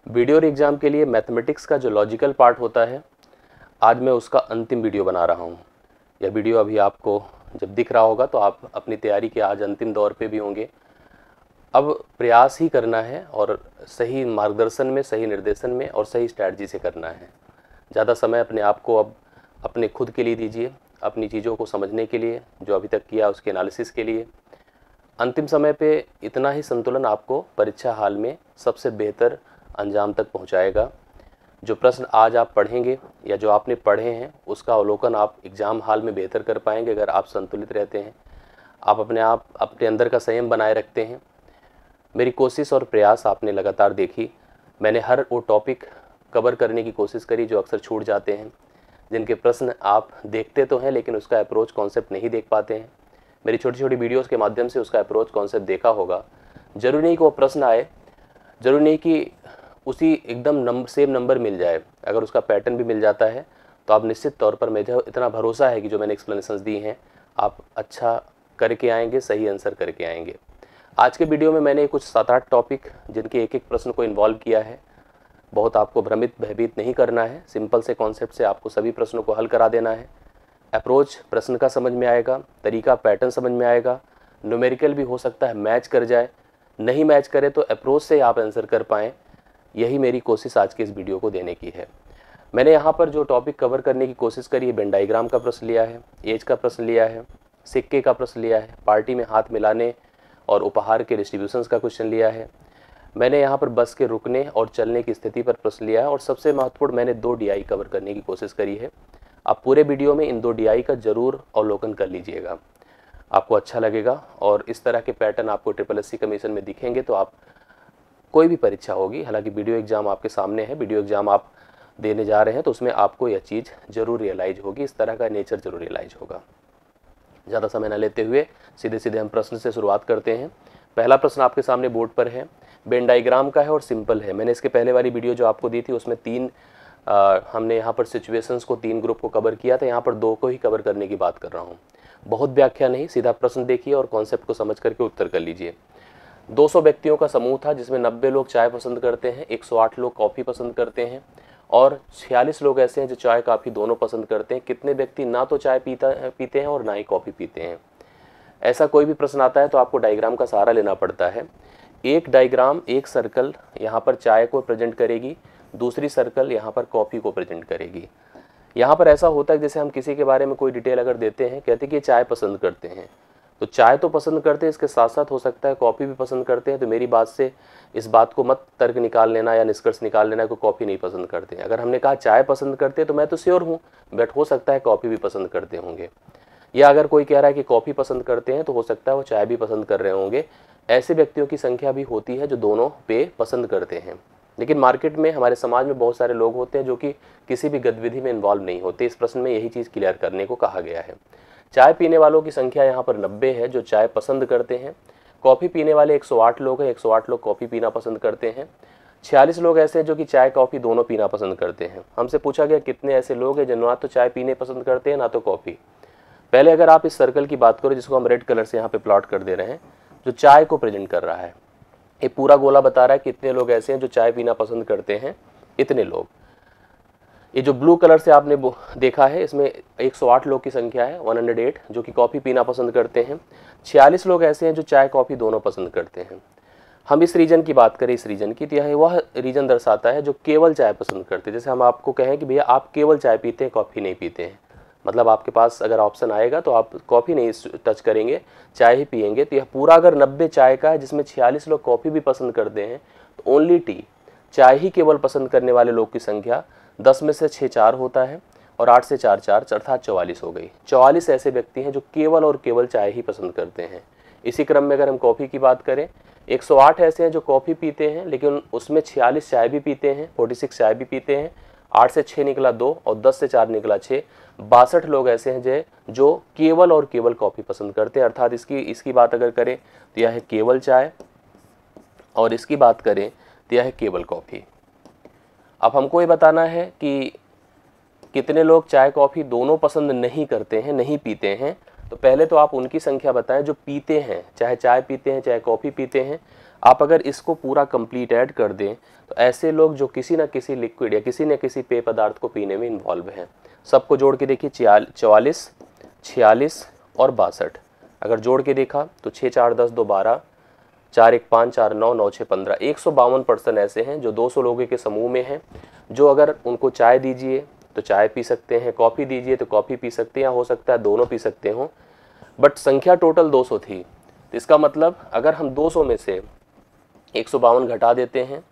Video और exam के लिए मैथमेटिक्स का जो लॉजिकल पार्ट होता है, आज मैं उसका अंतिम वीडियो बना रहा हूँ। यह वीडियो अभी आपको जब दिख रहा होगा तो आप अपनी तैयारी के आज अंतिम दौर पे भी होंगे। अब प्रयास ही करना है और सही मार्गदर्शन में, सही निर्देशन में और सही स्ट्रैटेजी से करना है। ज़्यादा समय अपने आप को अब अपने खुद के लिए दीजिए, अपनी चीज़ों को समझने के लिए, जो अभी तक किया उसके एनालिसिस के लिए। अंतिम समय पे इतना ही संतुलन आपको परीक्षा हाल में सबसे बेहतर अंजाम तक पहुंचाएगा। जो प्रश्न आज आप पढ़ेंगे या जो आपने पढ़े हैं उसका अवलोकन आप एग्ज़ाम हाल में बेहतर कर पाएंगे अगर आप संतुलित रहते हैं, आप अपने अंदर का संयम बनाए रखते हैं। मेरी कोशिश और प्रयास आपने लगातार देखी। मैंने हर वो टॉपिक कवर करने की कोशिश करी जो अक्सर छूट जाते हैं, जिनके प्रश्न आप देखते तो हैं लेकिन उसका अप्रोच कॉन्सेप्ट नहीं देख पाते हैं। मेरी छोटी छोटी वीडियोस के माध्यम से उसका अप्रोच कॉन्सेप्ट देखा होगा। ज़रूरी नहीं कि वो प्रश्न आए, ज़रूरी नहीं कि उसी एकदम सेम नंबर मिल जाए। अगर उसका पैटर्न भी मिल जाता है तो आप निश्चित तौर पर मुझे इतना भरोसा है कि जो मैंने एक्सप्लेनेशंस दी हैं आप अच्छा करके आएंगे, सही आंसर करके आएंगे। आज के वीडियो में मैंने कुछ 7-8 टॉपिक जिनके एक एक प्रश्न को इन्वॉल्व किया है। बहुत आपको भ्रमित भयभीत नहीं करना है, सिंपल से कॉन्सेप्ट से आपको सभी प्रश्नों को हल करा देना है। अप्रोच प्रश्न का समझ में आएगा, तरीका पैटर्न समझ में आएगा, न्यूमेरिकल भी हो सकता है मैच कर जाए, नहीं मैच करे तो अप्रोच से आप आंसर कर पाएँ। यही मेरी कोशिश आज के इस वीडियो को देने की है। मैंने यहाँ पर जो टॉपिक कवर करने की कोशिश करी है, वेन डायग्राम का प्रश्न लिया है, एज का प्रश्न लिया है, सिक्के का प्रश्न लिया है, पार्टी में हाथ मिलाने और उपहार के डिस्ट्रीब्यूशंस का क्वेश्चन लिया है। मैंने यहाँ पर बस के रुकने और चलने की स्थिति पर प्रश्न लिया है और सबसे महत्वपूर्ण मैंने 2 DI कवर करने की कोशिश करी है। आप पूरे वीडियो में इन 2 DI का ज़रूर अवलोकन कर लीजिएगा, आपको अच्छा लगेगा और इस तरह के पैटर्न आपको SSC कमीशन में दिखेंगे तो आप कोई भी परीक्षा होगी, हालांकि वीडियो एग्ज़ाम आपके सामने है, वीडियो एग्ज़ाम आप देने जा रहे हैं तो उसमें आपको यह चीज़ ज़रूर रियलाइज़ होगी, इस तरह का नेचर ज़रूर रियलाइज़ होगा। ज़्यादा समय न लेते हुए सीधे सीधे हम प्रश्न से शुरुआत करते हैं। पहला प्रश्न आपके सामने बोर्ड पर है, वेन डायग्राम का है और सिंपल है। मैंने इसके पहले वाली वीडियो जो आपको दी थी उसमें हमने यहाँ पर सिचुएशंस को 3 ग्रुप को कवर किया था, यहाँ पर 2 को ही कवर करने की बात कर रहा हूँ। बहुत व्याख्या नहीं, सीधा प्रश्न देखिए और कॉन्सेप्ट को समझ करके उत्तर कर लीजिए। 200 व्यक्तियों का समूह था जिसमें 90 लोग चाय पसंद करते हैं, 108 लोग कॉफ़ी पसंद करते हैं और 46 लोग ऐसे हैं जो चाय कॉफ़ी दोनों पसंद करते हैं। कितने व्यक्ति ना तो चाय पीते हैं और ना ही कॉफ़ी पीते हैं। ऐसा कोई भी प्रश्न आता है तो आपको डायग्राम का सहारा लेना पड़ता है। एक डायग्राम, एक सर्कल यहाँ पर चाय को प्रेजेंट करेगी, दूसरी सर्कल यहाँ पर कॉफ़ी को प्रेजेंट करेगी। यहाँ पर ऐसा होता है जैसे हम किसी के बारे में कोई डिटेल अगर देते हैं, कहते हैं कि ये चाय पसंद करते हैं, तो चाय तो पसंद करते हैं, इसके साथ साथ हो सकता है कॉफ़ी भी पसंद करते हैं। तो मेरी बात से इस बात को मत तर्क निकाल लेना या निष्कर्ष निकाल लेना कि कॉफ़ी नहीं पसंद करते हैं। अगर हमने कहा चाय पसंद करते हैं तो मैं तो श्योर हूँ, बट हो सकता है कॉफ़ी भी पसंद करते होंगे। या अगर कोई कह रहा है कि कॉफ़ी पसंद करते हैं तो हो सकता है वो चाय भी पसंद कर रहे होंगे। ऐसे व्यक्तियों की संख्या भी होती है जो दोनों पेय पसंद करते हैं। लेकिन मार्केट में, हमारे समाज में बहुत सारे लोग होते हैं जो कि किसी भी गतिविधि में इन्वॉल्व नहीं होते। इस प्रश्न में यही चीज़ क्लियर करने को कहा गया है। चाय पीने वालों की संख्या यहाँ पर 90 है जो चाय पसंद करते हैं। कॉफ़ी पीने वाले 108 लोग हैं, 108 लोग कॉफ़ी पीना पसंद करते हैं। 46 लोग ऐसे हैं जो कि चाय कॉफ़ी दोनों पीना पसंद करते हैं। हमसे पूछा गया कितने ऐसे लोग हैं जो ना तो चाय पीने पसंद करते हैं ना तो कॉफ़ी। पहले अगर आप इस सर्कल की बात करो जिसको हम रेड कलर से यहाँ पे प्लॉट कर दे रहे हैं, जो चाय को प्रेजेंट कर रहा है, ये पूरा गोला बता रहा है कितने लोग ऐसे हैं जो चाय पीना पसंद करते हैं, इतने लोग। ये जो ब्लू कलर से आपने देखा है इसमें 108 लोग की संख्या है, 108, जो कि कॉफ़ी पीना पसंद करते हैं। 46 लोग ऐसे हैं जो चाय कॉफ़ी दोनों पसंद करते हैं। हम इस रीजन की बात करें, इस रीजन की, तो यह वह रीजन दर्शाता है जो केवल चाय पसंद करते हैं। जैसे हम आपको कहें कि भैया आप केवल चाय पीते हैं, कॉफ़ी नहीं पीते हैं, मतलब आपके पास अगर ऑप्शन आएगा तो आप कॉफ़ी नहीं टच करेंगे, चाय ही पिएंगे। तो यह पूरा अगर 90 चाय का है जिसमें 46 लोग कॉफ़ी भी पसंद करते हैं, तो ओनली टी, चाय ही केवल पसंद करने वाले लोग की संख्या 10 में से 6 4 होता है और 8 से 4 4 अर्थात 44 हो गई। 44 ऐसे व्यक्ति हैं जो केवल और केवल चाय ही पसंद करते हैं। इसी क्रम में अगर हम कॉफ़ी की बात करें, 108 ऐसे हैं जो कॉफ़ी पीते हैं लेकिन उसमें 46 चाय भी पीते हैं, 46 चाय भी पीते हैं। 8 से 6 निकला 2 और 10 से 4 निकला 6, 62 लोग ऐसे हैं जो केवल और केवल कॉफ़ी पसंद करते हैं। अर्थात इसकी बात अगर करें तो यह है केवल चाय और इसकी बात करें तो यह है केवल कॉफ़ी। अब हमको ये बताना है कि कितने लोग चाय कॉफ़ी दोनों पसंद नहीं करते हैं, नहीं पीते हैं। तो पहले तो आप उनकी संख्या बताएं जो पीते हैं, चाहे चाय पीते हैं चाहे कॉफ़ी पीते हैं। आप अगर इसको पूरा कंप्लीट ऐड कर दें तो ऐसे लोग जो किसी न किसी लिक्विड या किसी न किसी पेय पदार्थ को पीने में इन्वॉल्व हैं, सबको जोड़ के देखिए 44, 46 और 62। अगर जोड़ के देखा तो 6 4 10 2 12, 4 1 5 4 9 9 6 15, 152 पर्सन ऐसे हैं जो 200 लोगों के समूह में हैं, जो अगर उनको चाय दीजिए तो चाय पी सकते हैं, कॉफ़ी दीजिए तो कॉफ़ी पी सकते हैं, या हो सकता है दोनों पी सकते हों, बट संख्या टोटल 200 थी। तो इसका मतलब अगर हम 200 में से 152 घटा देते हैं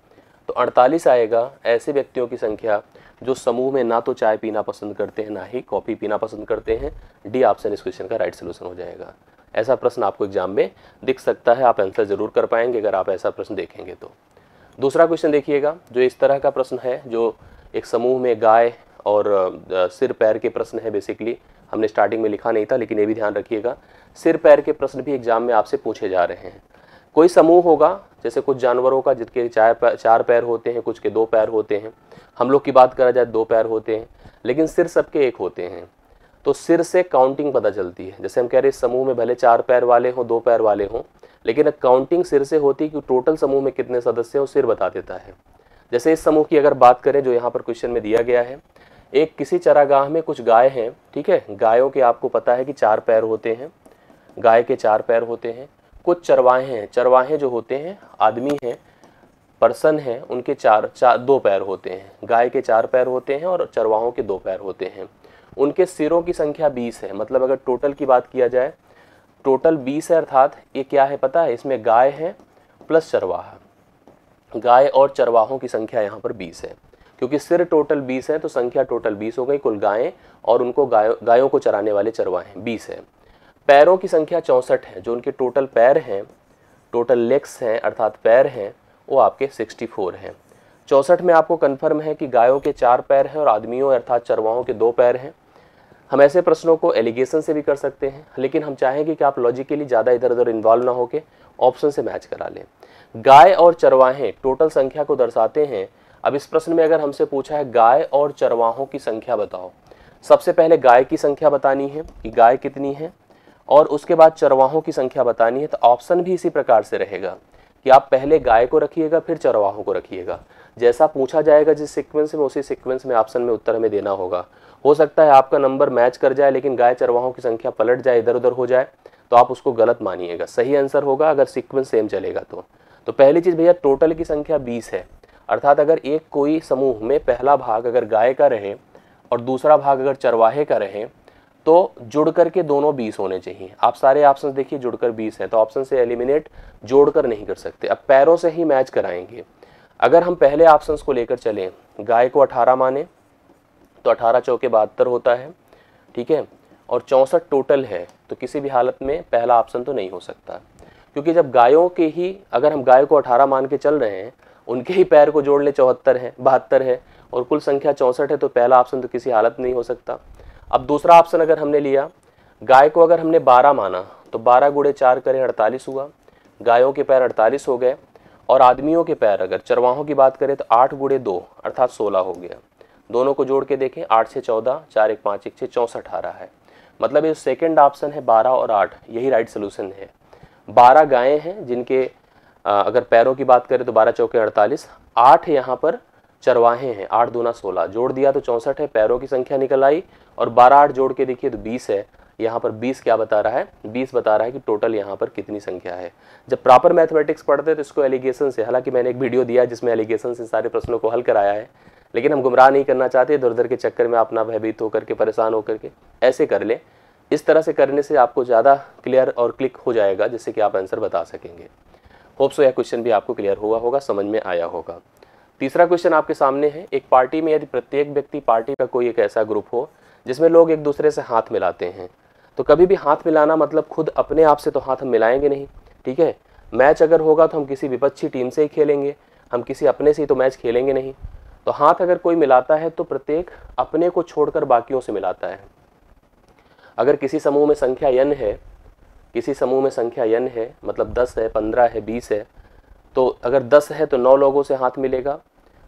तो 48 आएगा ऐसे व्यक्तियों की संख्या जो समूह में ना तो चाय पीना पसंद करते हैं ना ही कॉफ़ी पीना पसंद करते हैं। डी ऑप्शन इस क्वेश्चन का राइट सोल्यूशन हो जाएगा। ऐसा प्रश्न आपको एग्जाम में दिख सकता है, आप आंसर जरूर कर पाएंगे अगर आप ऐसा प्रश्न देखेंगे तो। दूसरा क्वेश्चन देखिएगा, जो इस तरह का प्रश्न है, जो एक समूह में गाय और सिर पैर के प्रश्न है। बेसिकली हमने स्टार्टिंग में लिखा नहीं था, लेकिन ये भी ध्यान रखिएगा, सिर पैर के प्रश्न भी एग्जाम में आपसे पूछे जा रहे हैं। कोई समूह होगा, जैसे कुछ जानवरों का जिनके 4 पैर होते हैं, कुछ के 2 पैर होते हैं, हम लोग की बात करा जाए 2 पैर होते हैं, लेकिन सिर सबके एक होते हैं। तो सिर से काउंटिंग पता चलती है। जैसे हम कह रहे हैं समूह में भले 4 पैर वाले हों, 2 पैर वाले हों, लेकिन काउंटिंग सिर से होती है कि टोटल समूह में कितने सदस्य हैं, सिर बता देता है। जैसे इस समूह की अगर बात करें जो यहाँ पर क्वेश्चन में दिया गया है, एक किसी चरागाह में कुछ गाय हैं, ठीक है, गायों के आपको पता है कि 4 पैर होते हैं, गाय के 4 पैर होते हैं। कुछ चरवाहे हैं, चरवाहे जो होते हैं आदमी हैं, पर्सन हैं, उनके 2 पैर होते हैं। गाय के 4 पैर होते हैं और चरवाहों के 2 पैर होते हैं। उनके सिरों की संख्या 20 है। मतलब अगर टोटल की बात किया जाए, टोटल 20 है, अर्थात ये क्या है पता है, इसमें गाय है प्लस चरवाहा, गाय और चरवाहों की संख्या यहाँ पर 20 है। क्योंकि सिर टोटल 20 है तो संख्या टोटल 20 हो गई, कुल गायें और उनको गायों को चराने वाले चरवाहे 20 है। पैरों की संख्या 64 है, जो उनके टोटल पैर हैं, टोटल लेग्स हैं अर्थात पैर हैं, वो आपके 64 हैं। 64 में आपको कन्फर्म है कि गायों के 4 पैर हैं और आदमियों अर्थात चरवाहों के 2 पैर हैं। हम ऐसे प्रश्नों को एलिगेशन से भी कर सकते हैं, लेकिन हम चाहेंगे कि आप लॉजिकली ज़्यादा इधर उधर इन्वॉल्व ना होके ऑप्शन से मैच करा लें। गाय और चरवाहे टोटल संख्या को दर्शाते हैं। अब इस प्रश्न में अगर हमसे पूछा है गाय और चरवाहों की संख्या बताओ, सबसे पहले गाय की संख्या बतानी है कि गाय कितनी है, और उसके बाद चरवाहों की संख्या बतानी है। तो ऑप्शन भी इसी प्रकार से रहेगा कि आप पहले गाय को रखिएगा फिर चरवाहों को रखिएगा। जैसा पूछा जाएगा जिस सीक्वेंस में, उसी सीक्वेंस में ऑप्शन में उत्तर हमें देना होगा। हो सकता है आपका नंबर मैच कर जाए लेकिन गाय चरवाहों की संख्या पलट जाए, इधर उधर हो जाए, तो आप उसको गलत मानिएगा। सही आंसर होगा अगर सीक्वेंस सेम चलेगा तो पहली चीज़ भैया, टोटल की संख्या 20 है, अर्थात अगर एक कोई समूह में पहला भाग अगर गाय का रहे और दूसरा भाग अगर चरवाहे का रहे तो जुड़ करके दोनों 20 होने चाहिए। आप सारे ऑप्शन देखिए जुड़कर 20 है, तो ऑप्शन से एलिमिनेट जोड़कर नहीं कर सकते। अब पैरों से ही मैच कराएंगे। अगर हम पहले ऑप्शंस को लेकर चलें, गाय को 18 माने तो 18 चौके 72 होता है, ठीक है, और 64 टोटल है, तो किसी भी हालत में पहला ऑप्शन तो नहीं हो सकता। क्योंकि जब गायों के ही, अगर हम गाय को 18 मान के चल रहे हैं, उनके ही पैर को जोड़ ले 74 है, 72 है और कुल संख्या 64 है, तो पहला ऑप्शन तो किसी हालत में नहीं हो सकता। अब दूसरा ऑप्शन अगर हमने लिया, गाय को अगर हमने 12 माना तो 12 गुणे 4 करें 48 हुआ, गायों के पैर 48 हो गए, और आदमियों के पैर अगर चरवाहों की बात करें तो 8 गुणे 2 अर्थात 16 हो गया। दोनों को जोड़ के देखें, 8 6 14, 4 1 5 1 6 64 आ रहा है। मतलब ये सेकेंड ऑप्शन है 12 और 8, यही राइट सोल्यूशन है। 12 गायें हैं जिनके अगर पैरों की बात करें तो 12 चौके 48, 8 यहाँ पर चरवाहे हैं, 8 दूना 16, जोड़ दिया तो 64 है, पैरों की संख्या निकल आई, और 12 8 जोड़ के देखिए तो 20 है। यहाँ पर 20 क्या बता रहा है, 20 बता रहा है कि टोटल यहाँ पर कितनी संख्या है। जब प्रॉपर मैथमेटिक्स पढ़ते हैं तो इसको एलिगेशन से, हालांकि मैंने एक वीडियो दिया जिसमें एलिगेशन से सारे प्रश्नों को हल कराया है, लेकिन हम गुमराह नहीं करना चाहते इधर उधर के चक्कर में आप ना भयभीत होकर के, परेशान होकर के, ऐसे कर ले। इस तरह से करने से आपको ज़्यादा क्लियर और क्लिक हो जाएगा, जिससे कि आप आंसर बता सकेंगे। होप सो यह क्वेश्चन भी आपको क्लियर हुआ होगा, समझ में आया होगा। तीसरा क्वेश्चन आपके सामने है, एक पार्टी में यदि प्रत्येक व्यक्ति, पार्टी का कोई एक ऐसा ग्रुप हो जिसमें लोग एक दूसरे से हाथ मिलाते हैं, तो कभी भी हाथ मिलाना मतलब खुद अपने आप से तो हाथ हम मिलाएंगे नहीं, ठीक है। मैच अगर होगा तो हम किसी विपक्षी टीम से ही खेलेंगे, हम किसी अपने से ही तो मैच खेलेंगे नहीं। तो हाथ अगर कोई मिलाता है तो प्रत्येक अपने को छोड़कर बाकियों से मिलाता है। अगर किसी समूह में संख्या n है, किसी समूह में संख्या n है, मतलब 10 है, 15 है, 20 है, तो अगर 10 है तो 9 लोगों से हाथ मिलेगा,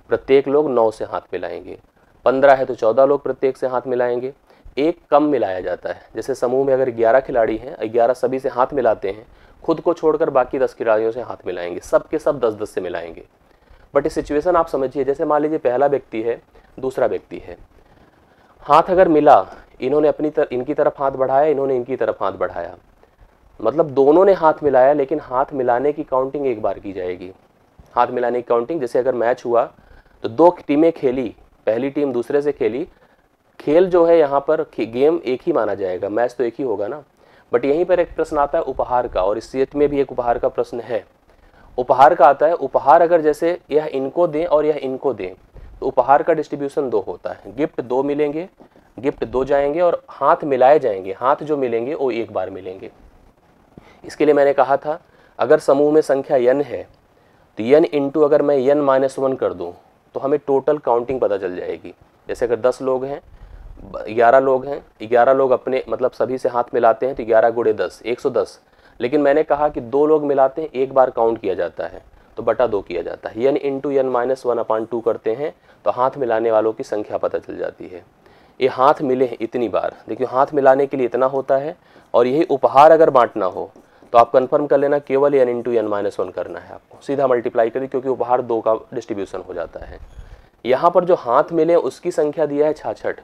प्रत्येक लोग 9 से हाथ मिलाएंगे। 15 है तो 14 लोग प्रत्येक से हाथ मिलाएंगे। एक कम मिलाया जाता है, जैसे समूह में अगर 11 खिलाड़ी हैं, 11 सभी से हाथ मिलाते हैं, खुद को छोड़कर बाकी 10 खिलाड़ियों से हाथ मिलाएंगे, सब के सब 10-10 से मिलाएंगे। बट इस सिचुएशन आप समझिए, जैसे मान लीजिए पहला व्यक्ति है, दूसरा व्यक्ति है, हाथ अगर मिला, इन्होंने इनकी तरफ हाथ बढ़ाया, इन्होंने इनकी तरफ हाथ बढ़ाया, मतलब दोनों ने हाथ मिलाया, लेकिन हाथ मिलाने की काउंटिंग एक बार की जाएगी। हाथ मिलाने की काउंटिंग, जैसे अगर मैच हुआ तो 2 टीमें खेली, पहली टीम दूसरे से खेली, खेल जो है यहाँ पर गेम एक ही माना जाएगा, मैच तो एक ही होगा ना। बट यहीं पर एक प्रश्न आता है उपहार का, और इस सेट में भी एक उपहार का प्रश्न है। उपहार का आता है, उपहार अगर जैसे यह इनको दें और यह इनको दें तो उपहार का डिस्ट्रीब्यूशन 2 होता है। गिफ्ट 2 मिलेंगे, गिफ्ट 2 जाएंगे, और हाथ मिलाए जाएंगे, हाथ जो मिलेंगे वो एक बार मिलेंगे। इसके लिए मैंने कहा था अगर समूह में संख्या n है तो n इंटू अगर मैं n-1 कर दूं तो हमें टोटल काउंटिंग पता चल जाएगी। जैसे अगर 10 लोग हैं, 11 लोग हैं, 11 लोग अपने मतलब सभी से हाथ मिलाते हैं तो 11 गुणे 10 110। लेकिन मैंने कहा कि 2 लोग मिलाते हैं, एक बार काउंट किया जाता है तो बटा 2 किया जाता है। n इंटू n-1/2 करते हैं तो हाथ मिलाने वालों की संख्या पता चल जाती है। ये हाथ मिले इतनी बार, देखिए हाथ मिलाने के लिए इतना होता है। और यही उपहार अगर बांटना हो तो आप कंफर्म कर लेना, केवल n इंटू n-1 करना है आपको, सीधा मल्टीप्लाई करिए, क्योंकि उपहार 2 का डिस्ट्रीब्यूशन हो जाता है। यहाँ पर जो हाथ मिले उसकी संख्या दिया है 66,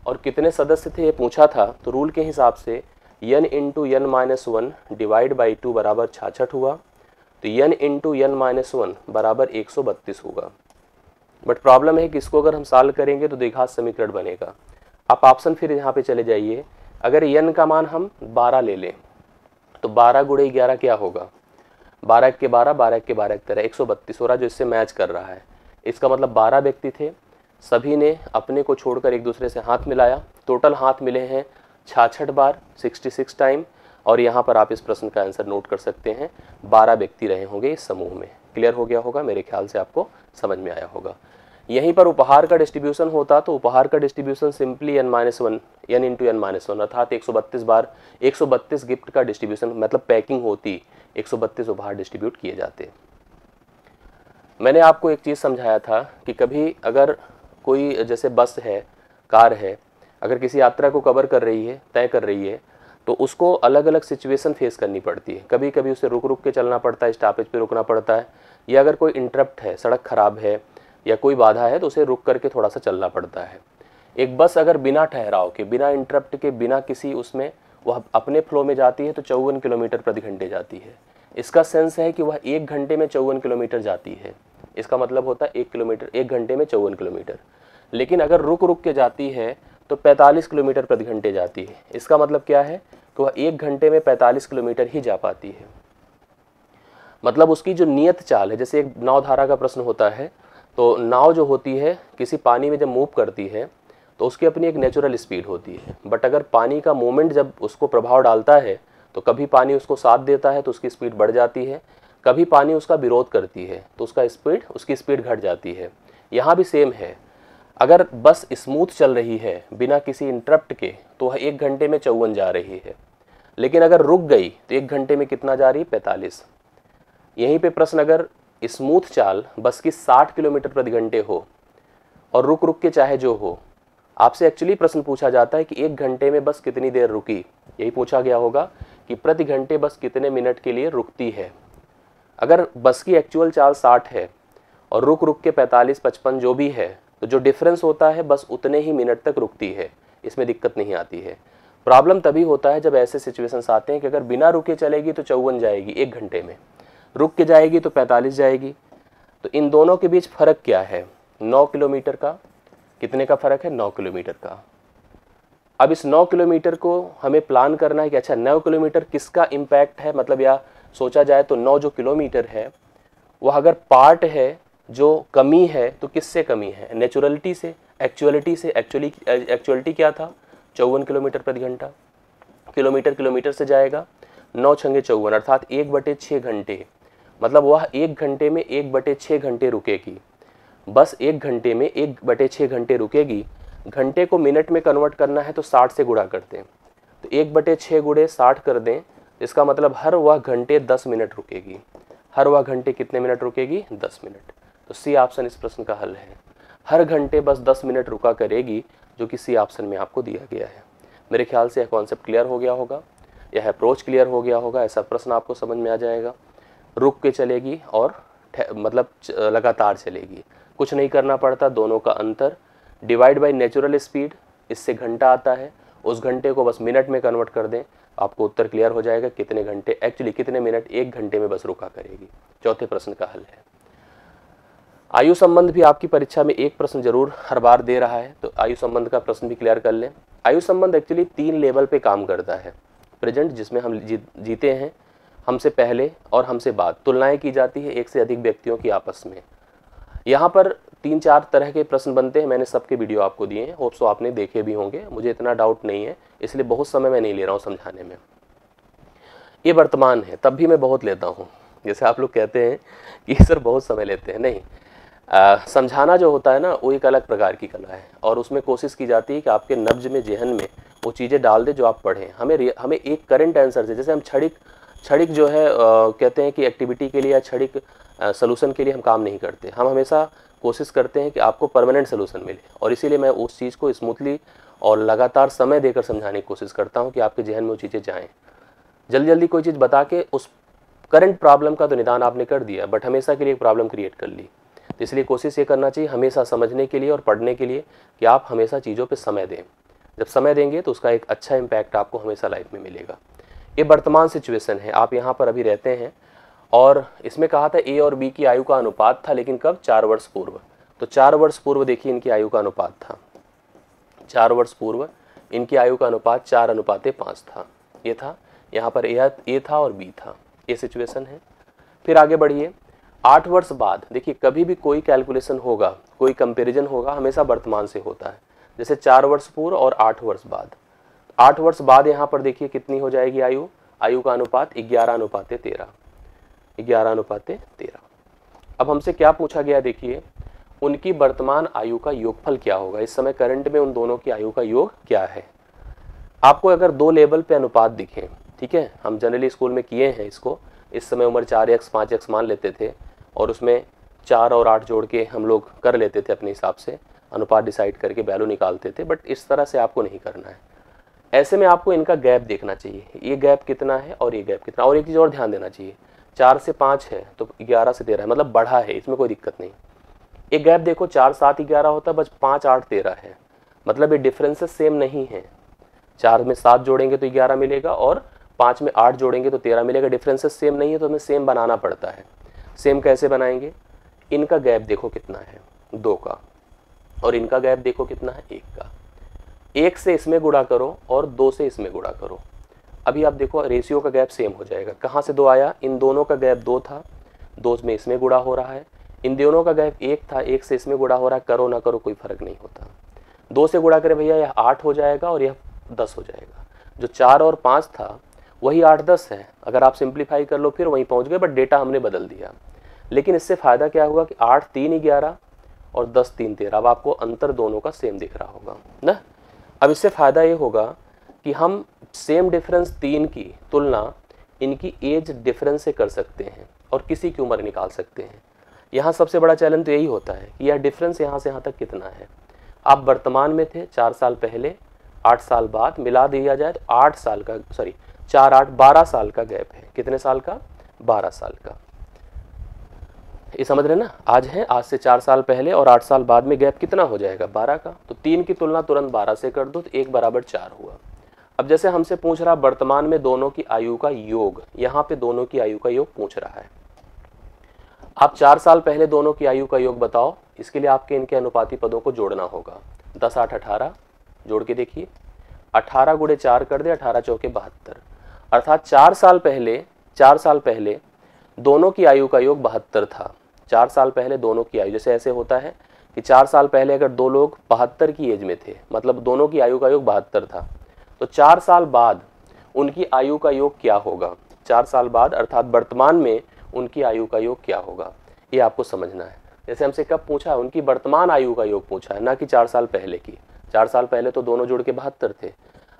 और कितने सदस्य थे ये पूछा था, तो रूल के हिसाब से n into n-1 divide by 2 बराबर 66 हुआ, तो n इंटू n-1 बराबर 132 होगा। बट प्रॉब्लम है कि इसको अगर हम सॉल्व करेंगे तो द्विघात समीकरण बनेगा। आप ऑप्शन फिर यहाँ पे चले जाइए, अगर n का मान हम 12 ले लें तो 12 गुणे 11 क्या होगा, 12 के 12, 12 के 12 की तरह 132 हो रहा, जो इससे मैच कर रहा है। इसका मतलब 12 व्यक्ति थे, सभी ने अपने को छोड़कर एक दूसरे से हाथ मिलाया, टोटल हाथ मिले हैं 66 बार, 66 टाइम। और यहाँ पर आप इस प्रश्न का आंसर नोट कर सकते हैं, 12 व्यक्ति रहे होंगे इस समूह में। क्लियर हो गया होगा, मेरे ख्याल से आपको समझ में आया होगा। यहीं पर उपहार का डिस्ट्रीब्यूशन होता तो उपहार का distribution simply n-1 n into n-1 अर्थात 132 बार, 132 गिफ्ट का डिस्ट्रीब्यूशन मतलब पैकिंग होती, 132 उपहार डिस्ट्रीब्यूट किए जाते। मैंने आपको एक चीज़ समझाया था कि कभी अगर कोई जैसे बस है, कार है, अगर किसी यात्रा को कवर कर रही है, तय कर रही है, तो उसको अलग अलग सिचुएशन फेस करनी पड़ती है। कभी कभी उसे रुक रुक के चलना पड़ता है, स्टॉपेज पे रुकना पड़ता है, या अगर कोई इंटरप्ट है, सड़क खराब है या कोई बाधा है तो उसे रुक करके थोड़ा सा चलना पड़ता है। एक बस अगर बिना ठहराव के, बिना इंटरप्ट के, बिना किसी उसमें वह अपने फ्लो में जाती है तो 54 किलोमीटर प्रति घंटे जाती है। इसका सेंस है कि वह 1 घंटे में 54 किलोमीटर जाती है। इसका मतलब होता है 1 घंटे में 54 किलोमीटर। लेकिन अगर रुक रुक के जाती है तो 45 किलोमीटर प्रति घंटे जाती है। इसका मतलब क्या है कि वह 1 घंटे में 45 किलोमीटर ही जा पाती है। मतलब उसकी जो नियत चाल है, जैसे एक नाव धारा का प्रश्न होता है, तो नाव जो होती है किसी पानी में जब मूव करती है तो उसकी अपनी एक नेचुरल स्पीड होती है। बट अगर पानी का मूवमेंट जब उसको प्रभाव डालता है तो कभी पानी उसको साथ देता है तो उसकी स्पीड बढ़ जाती है, कभी पानी उसका विरोध करती है तो उसकी स्पीड घट जाती है। यहाँ भी सेम है, अगर बस स्मूथ चल रही है बिना किसी इंटरप्ट के तो वह 1 घंटे में 54 जा रही है। लेकिन अगर रुक गई तो 1 घंटे में कितना जा रही है, 45। यहीं पे प्रश्न, अगर स्मूथ चाल बस की 60 किलोमीटर प्रति घंटे हो और रुक रुक के चाहे जो हो, आपसे एक्चुअली प्रश्न पूछा जाता है कि 1 घंटे में बस कितनी देर रुकी। यही पूछा गया होगा कि प्रति घंटे बस कितने मिनट के लिए रुकती है। अगर बस की एक्चुअल चाल 60 है और रुक रुक के 45-55 जो भी है, तो जो डिफरेंस होता है बस उतने ही मिनट तक रुकती है, इसमें दिक्कत नहीं आती है। प्रॉब्लम तभी होता है जब ऐसे सिचुएशंस आते हैं कि अगर बिना रुके चलेगी तो 54 जाएगी 1 घंटे में, रुक के जाएगी तो 45 जाएगी। तो इन दोनों के बीच फ़र्क क्या है, 9 किलोमीटर का। कितने का फ़र्क है, 9 किलोमीटर का। अब इस 9 किलोमीटर को हमें प्लान करना है कि अच्छा 9 किलोमीटर किसका इम्पैक्ट है, मतलब या सोचा जाए तो 9 जो किलोमीटर है वह अगर पार्ट है जो कमी है तो किससे कमी है, नेचुरलिटी से, एक्चुअलिटी से। एक्चुअलिटी क्या था, 54 किलोमीटर प्रति घंटा। किलोमीटर से जाएगा, 9 छंगे 54 अर्थात 1/6 घंटे। मतलब वह 1 घंटे में 1/6 घंटे रुकेगी। बस 1 घंटे में 1/6 घंटे रुकेगी। घंटे को मिनट में कन्वर्ट करना है तो 60 से गुणा करते हैं, तो 1/6 गुणे 60 कर दें, इसका मतलब हर वह घंटे 10 मिनट रुकेगी। हर वह घंटे कितने मिनट रुकेगी, 10 मिनट। तो सी ऑप्शन इस प्रश्न का हल है। हर घंटे बस 10 मिनट रुका करेगी, जो कि सी ऑप्शन में आपको दिया गया है। मेरे ख्याल से यह कॉन्सेप्ट क्लियर हो गया होगा। यह अप्रोच क्लियर हो गया होगा, ऐसा प्रश्न आपको समझ में आ जाएगा। रुक के चलेगी और मतलब लगातार चलेगी, कुछ नहीं करना पड़ता, दोनों का अंतर डिवाइड बाय नेचुरल स्पीड, इससे घंटा आता है, उस घंटे को बस मिनट में कन्वर्ट कर दें, आपको उत्तर क्लियर हो जाएगा कितने घंटे, एक्चुअली कितने मिनट 1 घंटे में बस रुका करेगी। चौथे प्रश्न का हल है। आयु संबंध भी आपकी परीक्षा में एक प्रश्न जरूर हर बार दे रहा है, तो आयु संबंध का प्रश्न भी क्लियर कर लें। आयु संबंध एक्चुअली 3 लेवल पे काम करता है। प्रेजेंट, जिसमें हम जीते हैं, हमसे पहले और हमसे बाद, तुलनाएं की जाती है एक से अधिक व्यक्तियों की आपस में। यहाँ पर 3-4 तरह के प्रश्न बनते हैं, मैंने सबके वीडियो आपको दिए हैं, होप सो आपने देखे भी होंगे, मुझे इतना डाउट नहीं है, इसलिए बहुत समय मैं नहीं ले रहा हूँ समझाने में। ये वर्तमान है, तब भी मैं बहुत लेता हूँ, जैसे आप लोग कहते हैं कि सर बहुत समय लेते हैं, नहीं, समझाना जो होता है ना, वो एक अलग प्रकार की कला है, और उसमें कोशिश की जाती है कि आपके नब्ज में, जेहन में वो चीज़ें डाल दे जो आप पढ़ें। हमें एक करंट आंसर से, जैसे हम क्षणिक जो है कहते हैं कि एक्टिविटी के लिए या क्षणिक सलूशन के लिए हम काम नहीं करते, हम हमेशा कोशिश करते हैं कि आपको परमानेंट सलूशन मिले, और इसीलिए मैं उस चीज़ को स्मूथली और लगातार समय देकर समझाने की कोशिश करता हूँ कि आपके जहन में वो चीज़ें जाएँ। जल्दी कोई चीज़ बता के उस करंट प्रॉब्लम का तो निदान आपने कर दिया, बट हमेशा के लिए एक प्रॉब्लम क्रिएट कर ली। तो इसलिए कोशिश ये करना चाहिए हमेशा समझने के लिए और पढ़ने के लिए कि आप हमेशा चीज़ों पे समय दें। जब समय देंगे तो उसका एक अच्छा इम्पैक्ट आपको हमेशा लाइफ में मिलेगा। ये वर्तमान सिचुएशन है, आप यहाँ पर अभी रहते हैं, और इसमें कहा था ए और बी की आयु का अनुपात था, लेकिन कब? 4 वर्ष पूर्व। तो 4 वर्ष पूर्व देखिए इनकी आयु का अनुपात था, 4 वर्ष पूर्व इनकी आयु का अनुपात 4:5 था। ये था, यहाँ पर ए था और बी था, ये सिचुएशन है। फिर आगे बढ़िए, 8 वर्ष बाद, देखिए कभी भी कोई कैलकुलेशन होगा, कोई कंपैरिजन होगा, हमेशा वर्तमान से होता है। जैसे 4 वर्ष पूर्व और 8 वर्ष बाद, 8 वर्ष बाद यहाँ पर देखिए कितनी हो जाएगी आयु का अनुपात 11:13, 11:13। अब हमसे क्या पूछा गया, देखिए उनकी वर्तमान आयु का योगफल क्या होगा, इस समय करंट में उन दोनों की आयु का योग क्या है। आपको अगर 2 लेवल पे अनुपात दिखें, ठीक है, हम जनरली स्कूल में किए हैं इसको, इस समय उम्र 4x 5x मान लेते थे, और उसमें 4 और 8 जोड़ के हम लोग कर लेते थे अपने हिसाब से, अनुपात डिसाइड करके वैल्यू निकालते थे, बट इस तरह से आपको नहीं करना है। ऐसे में आपको इनका गैप देखना चाहिए, ये गैप कितना है और ये गैप कितना। और एक चीज़ और ध्यान देना चाहिए, 4 से 5 है तो 11 से 13 है, मतलब बढ़ा है, इसमें कोई दिक्कत नहीं। एक गैप देखो, 4 7 11 होता है, बस 5 8 13 है, मतलब ये डिफरेंसेस सेम नहीं है। 4 में 7 जोड़ेंगे तो 11 मिलेगा, और 5 में 8 जोड़ेंगे तो 13 मिलेगा। डिफरेंसेस सेम नहीं है तो हमें सेम बनाना पड़ता है। सेम कैसे बनाएंगे, इनका गैप देखो कितना है 2 का, और इनका गैप देखो कितना है 1 का। 1 से इसमें गुणा करो और 2 से इसमें गुणा करो, अभी आप देखो रेशियो का गैप सेम हो जाएगा। कहाँ से 2 आया, इन दोनों का गैप 2 था, 2 में इसमें गुणा हो रहा है। इन दोनों का गैप 1 था, 1 से इसमें गुणा हो रहा है, करो ना करो कोई फर्क नहीं होता। 2 से गुणा करें भैया, यह 8 हो जाएगा और यह 10 हो जाएगा। जो 4 और 5 था वही 8 10 है, अगर आप सिंप्लीफाई कर लो फिर वहीं पहुंच गए, बट डेटा हमने बदल दिया। लेकिन इससे फ़ायदा क्या हुआ कि 8 3 11 और 10 3 13, अब आपको अंतर दोनों का सेम दिख रहा होगा ना। अब इससे फ़ायदा ये होगा कि हम सेम डिफरेंस 3 की तुलना इनकी एज डिफरेंस से कर सकते हैं और किसी की उम्र निकाल सकते हैं। यहाँ सबसे बड़ा चैलेंज तो यही होता है कि यह डिफरेंस यहाँ से यहाँ तक कितना है। आप वर्तमान में थे 4 साल पहले, 8 साल बाद मिला दिया जाए तो 8 साल का, सॉरी 4 8 12 साल का गैप है। कितने साल का? 12 साल का। ये समझ रहे ना, आज से 4 साल पहले और 8 साल बाद में गैप कितना हो जाएगा? 12 का। तो 3 की तुलना तुरंत 12 से कर दो तो 1 बराबर 4 हुआ। अब जैसे हमसे पूछ रहा वर्तमान में दोनों की आयु का योग, यहाँ पे दोनों की आयु का योग पूछ रहा है। आप 4 साल पहले दोनों की आयु का योग बताओ, इसके लिए आपके इनके अनुपाती पदों को जोड़ना होगा। 10 8 18 जोड़ के देखिए, 18 गुणे 4 कर दे, 18 चौके 72, अर्थात 4 साल पहले दोनों की आयु का योग 72 था। 4 साल पहले दोनों की आयु, जैसे ऐसे होता है कि 4 साल पहले अगर 2 लोग 72 की एज में थे, मतलब दोनों की आयु का योग 72 था, तो 4 साल बाद उनकी आयु का योग क्या होगा? 4 साल बाद अर्थात वर्तमान में उनकी आयु का योग क्या होगा, ये आपको समझना है। जैसे हमसे कब पूछा है? उनकी वर्तमान आयु का योग पूछा है, ना कि 4 साल पहले की। 4 साल पहले तो दोनों जुड़ के 72 थे।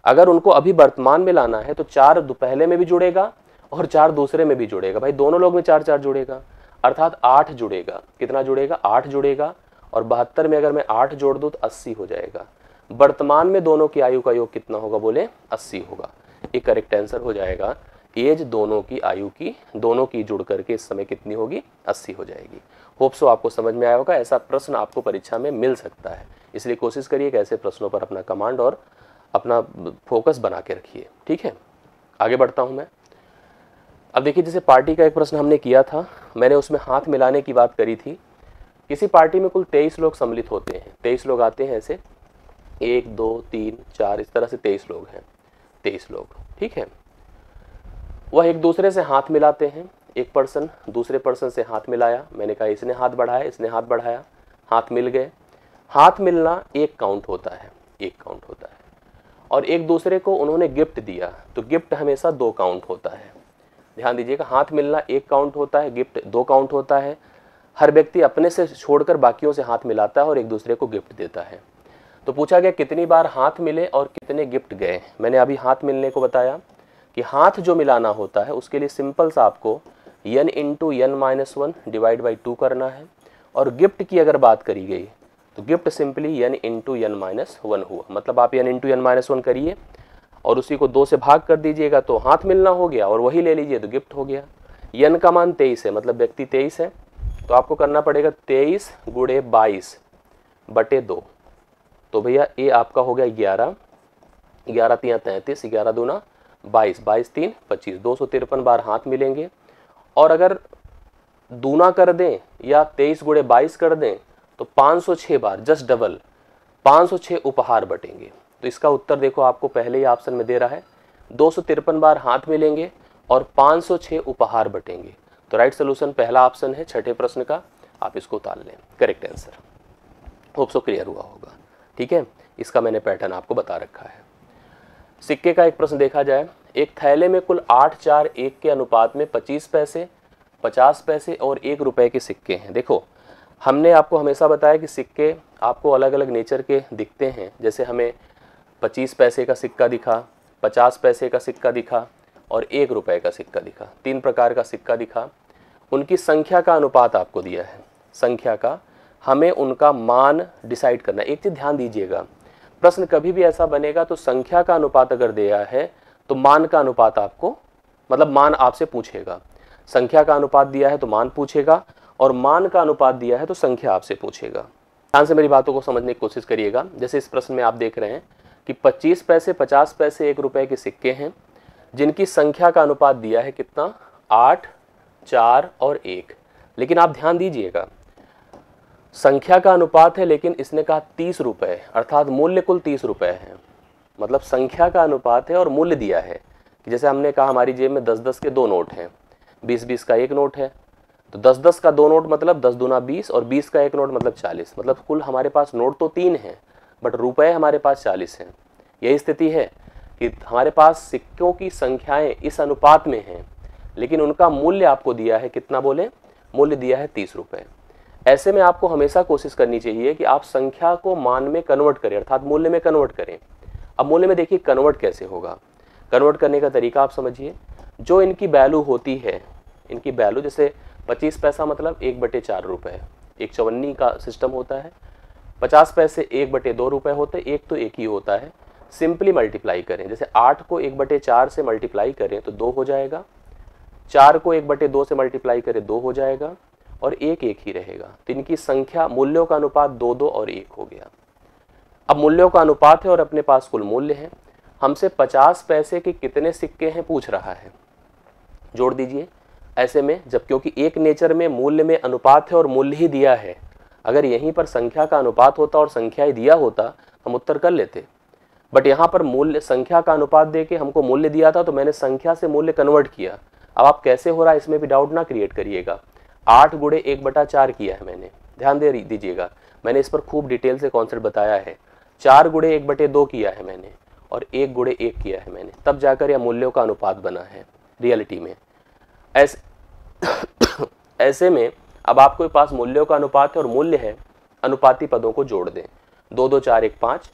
अगर उनको अभी वर्तमान में लाना है तो 4 पहले में भी जुड़ेगा और 4 दूसरे में भी जुड़ेगा। भाई दोनों लोग में 4 4 जुड़ेगा, अर्थात 8 जुड़ेगा। कितना जुड़ेगा? 8 जुड़ेगा। और 72 में अगर मैं 8 जोड़ दूं तो 80 हो जाएगा। वर्तमान में दोनों की आयु का योग कितना होगा? बोले 80 होगा। ये करेक्ट आंसर हो जाएगा। एज दोनों की आयु की, दोनों की जुड़ करके इस समय कितनी होगी, 80 हो जाएगी। होप सो आपको समझ में आया होगा। ऐसा प्रश्न आपको परीक्षा में मिल सकता है, इसलिए कोशिश करिए कि ऐसे प्रश्नों पर अपना कमांड और अपना फोकस बना के रखिए। ठीक है, आगे बढ़ता हूँ मैं। अब देखिए, जैसे पार्टी का एक प्रश्न हमने किया था, मैंने उसमें हाथ मिलाने की बात करी थी। किसी पार्टी में कुल 23 लोग सम्मिलित होते हैं, 23 लोग आते हैं, ऐसे 1 2 3 4 इस तरह से 23 लोग हैं, 23 लोग। ठीक है, वह एक दूसरे से हाथ मिलाते हैं। एक पर्सन दूसरे पर्सन से हाथ मिलाया, मैंने कहा इसने हाथ बढ़ाया, इसने हाथ बढ़ाया, हाथ मिल गए। हाथ मिलना एक काउंट होता है, एक काउंट होता है। और एक दूसरे को उन्होंने गिफ्ट दिया, तो गिफ्ट हमेशा 2 काउंट होता है। ध्यान दीजिएगा, हाथ मिलना 1 काउंट होता है, गिफ्ट 2 काउंट होता है। हर व्यक्ति अपने से छोड़कर बाकियों से हाथ मिलाता है और एक दूसरे को गिफ्ट देता है। तो पूछा गया कितनी बार हाथ मिले और कितने गिफ्ट गए। मैंने अभी हाथ मिलने को बताया कि हाथ जो मिलाना होता है उसके लिए सिंपल सा आपको n into n-1 divide by 2 करना है। और गिफ्ट की अगर बात करी गई तो gift simply n into n-1 हुआ। मतलब आप n इंटू n-1 करिए और उसी को 2 से भाग कर दीजिएगा तो हाथ मिलना हो गया, और वही ले लीजिए तो गिफ्ट हो गया। n का मान 23 है, मतलब व्यक्ति 23 है, तो आपको करना पड़ेगा 23 गुणे 22 बटे 2। तो भैया ये आपका हो गया 11, 11 3 33, 11 दूना 22, 22 3 25, 253 बार हाथ मिलेंगे। और अगर दूना कर दें या 23 गुणे 22 कर दें तो 506 बार, जस्ट डबल 506 उपहार बटेंगे। तो इसका उत्तर देखो, आपको पहले ही ऑप्शन में दे रहा है, 253 बार हाथ मिलेंगे और 506 उपहार बटेंगे। तो राइट सोल्यूशन पहला ऑप्शन है छठे प्रश्न का, आप इसको उतार लें, correct answer. Hope so clear हुआ होगा। ठीक है, इसका मैंने पैटर्न आपको बता रखा है। सिक्के का एक प्रश्न देखा जाए। एक थैले में कुल 8 4 1 के अनुपात में 25 पैसे, 50 पैसे और 1 रुपए के सिक्के हैं। देखो, हमने आपको हमेशा बताया कि सिक्के आपको अलग अलग नेचर के दिखते हैं। जैसे हमें 25 पैसे का सिक्का दिखा, 50 पैसे का सिक्का दिखा और 1 रुपए का सिक्का दिखा, 3 प्रकार का सिक्का दिखा। उनकी संख्या का अनुपात आपको दिया है, संख्या का, हमें उनका मान डिसाइड करना। एक चीज़ ध्यान दीजिएगा, प्रश्न कभी भी ऐसा बनेगा तो संख्या का अनुपात अगर दिया है तो मान का अनुपात आपको, मतलब मान आपसे पूछेगा। संख्या का अनुपात दिया है तो मान पूछेगा, और मान का अनुपात दिया है तो संख्या आपसे पूछेगा। ध्यान से मेरी बातों को समझने की कोशिश करिएगा। जैसे इस प्रश्न में आप देख रहे हैं कि 25 पैसे, 50 पैसे, 1 रुपए के सिक्के हैं, जिनकी संख्या का अनुपात दिया है कितना, 8 4 और 1। लेकिन आप ध्यान दीजिएगा, संख्या का अनुपात है, लेकिन इसने कहा 30 रुपए, अर्थात मूल्य कुल 30 रुपए है। मतलब संख्या का अनुपात है और मूल्य दिया है। जैसे हमने कहा हमारी जेब में 10-10 के 2 नोट हैं, 20-20 का 1 नोट है, तो 10-10 का 2 नोट मतलब 10 दूना 20 और 20 का 1 नोट मतलब 40। मतलब कुल हमारे पास नोट तो 3 हैं बट रुपए हमारे पास 40 हैं। यही स्थिति है कि हमारे पास सिक्कों की संख्याएं इस अनुपात में हैं, लेकिन उनका मूल्य आपको दिया है कितना, बोले, मूल्य दिया है 30 रुपए। ऐसे में आपको हमेशा कोशिश करनी चाहिए कि आप संख्या को मान में कन्वर्ट करें, अर्थात मूल्य में कन्वर्ट करें। अब मूल्य में देखिए कन्वर्ट कैसे होगा, कन्वर्ट करने का तरीका आप समझिए। जो इनकी वैल्यू होती है, इनकी वैल्यू, जैसे 25 पैसा मतलब 1/4 रुपए, एक चवन्नी का सिस्टम होता है। 50 पैसे 1/2 रुपए होते, एक तो एक ही होता है। सिंपली मल्टीप्लाई करें, जैसे 8 को 1/4 से मल्टीप्लाई करें तो 2 हो जाएगा, 4 को 1/2 से मल्टीप्लाई करें 2 हो जाएगा, और एक ही रहेगा। तो इनकी संख्या, मूल्यों का अनुपात 2 2 और 1 हो गया। अब मूल्यों का अनुपात है और अपने पास कुल मूल्य है। हमसे 50 पैसे के कितने सिक्के हैं पूछ रहा है, जोड़ दीजिए। ऐसे में जब, क्योंकि एक नेचर में मूल्य में अनुपात है और मूल्य ही दिया है, अगर यहीं पर संख्या का अनुपात होता और संख्या ही दिया होता हम उत्तर कर लेते, बट यहाँ पर मूल्य, संख्या का अनुपात दे के हमको मूल्य दिया था तो मैंने संख्या से मूल्य कन्वर्ट किया। अब आप कैसे हो रहा है इसमें भी डाउट ना क्रिएट करिएगा। 8 गुणे 1/4 किया है मैंने, ध्यान दे दीजिएगा, मैंने इस पर खूब डिटेल से कॉन्सेप्ट बताया है। 4 गुणे 1/2 किया है मैंने, और 1 गुणे 1 किया है मैंने, तब जाकर यह मूल्यों का अनुपात बना है रियलिटी में। ऐसे में अब आपके पास मूल्यों का अनुपात है और मूल्य है, अनुपाती पदों को जोड़ दें। 2 2 4 1 5,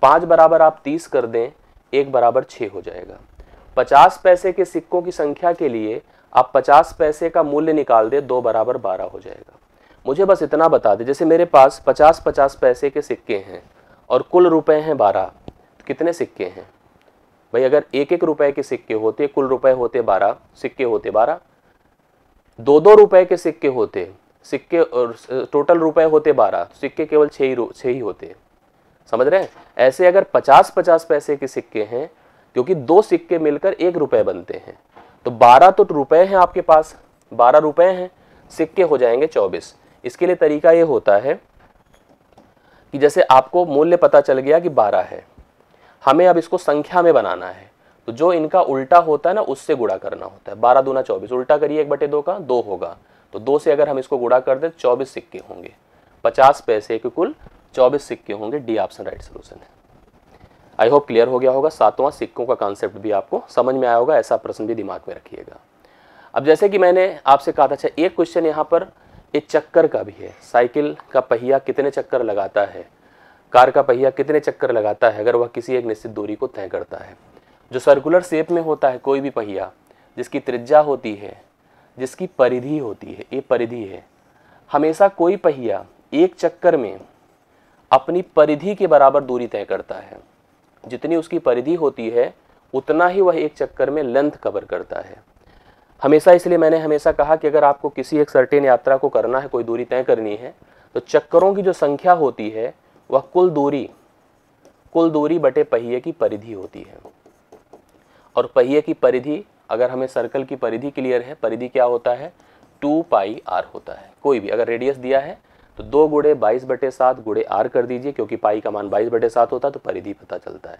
5 बराबर आप 30 कर दें, 1 बराबर 6 हो जाएगा। 50 पैसे के सिक्कों की संख्या के लिए आप 50 पैसे का मूल्य निकाल दे, 2 बराबर 12 हो जाएगा। मुझे बस इतना बता दे, जैसे मेरे पास 50-50 पैसे के सिक्के हैं और कुल रुपए हैं 12, तो कितने सिक्के हैं, भाई अगर 1-1 रुपए के सिक्के होते, कुल रुपए होते 12, सिक्के होते 12, 2-2 रुपए के सिक्के होते, सिक्के और टोटल रुपए होते 12, सिक्के केवल 6 ही होते। समझ रहे हैं? ऐसे अगर 50-50 पैसे के सिक्के हैं, क्योंकि 2 सिक्के मिलकर 1 रुपए बनते हैं, तो 12 तो रुपए हैं आपके पास, 12 रुपए हैं, सिक्के हो जाएंगे 24। इसके लिए तरीका ये होता है कि जैसे आपको मूल्य पता चल गया कि 12 है, हमें अब इसको संख्या में बनाना है, तो जो इनका उल्टा होता है ना उससे गुणा करना होता है। 12 दूना 24, उल्टा करिए 1/2 का 2 होगा, तो 2 से अगर हम इसको गुणा कर दें 24 सिक्के होंगे, 50 पैसे के कुल 24 सिक्के होंगे। डी ऑप्शन राइट सोल्यूशन है। आई होप क्लियर हो गया होगा। 7वां सिक्कों का कॉन्सेप्ट भी आपको समझ में आया होगा, ऐसा प्रश्न भी दिमाग में रखिएगा। अब जैसे कि मैंने आपसे कहा था, अच्छा एक क्वेश्चन यहाँ पर एक चक्कर का भी है, साइकिल का पहिया कितने चक्कर लगाता है, कार का पहिया कितने चक्कर लगाता है अगर वह किसी एक निश्चित दूरी को तय करता है। जो सर्कुलर शेप में होता है कोई भी पहिया, जिसकी त्रिज्या होती है, जिसकी परिधि होती है, ये परिधि है, हमेशा कोई पहिया एक चक्कर में अपनी परिधि के बराबर दूरी तय करता है। जितनी उसकी परिधि होती है उतना ही वह एक चक्कर में लेंथ कवर करता है हमेशा। इसलिए मैंने हमेशा कहा कि अगर आपको किसी एक सर्टेन यात्रा को करना है, कोई दूरी तय करनी है, तो चक्करों की जो संख्या होती है वह कुल दूरी बटे पहिए की परिधि होती है। और पहिए की परिधि, अगर हमें सर्कल की परिधि क्लियर है, परिधि क्या होता है, 2πr होता है। कोई भी अगर रेडियस दिया है तो 2 गुणे 22/7 गुणे r कर दीजिए, क्योंकि पाई का मान 22/7 होता है, तो परिधि पता चलता है।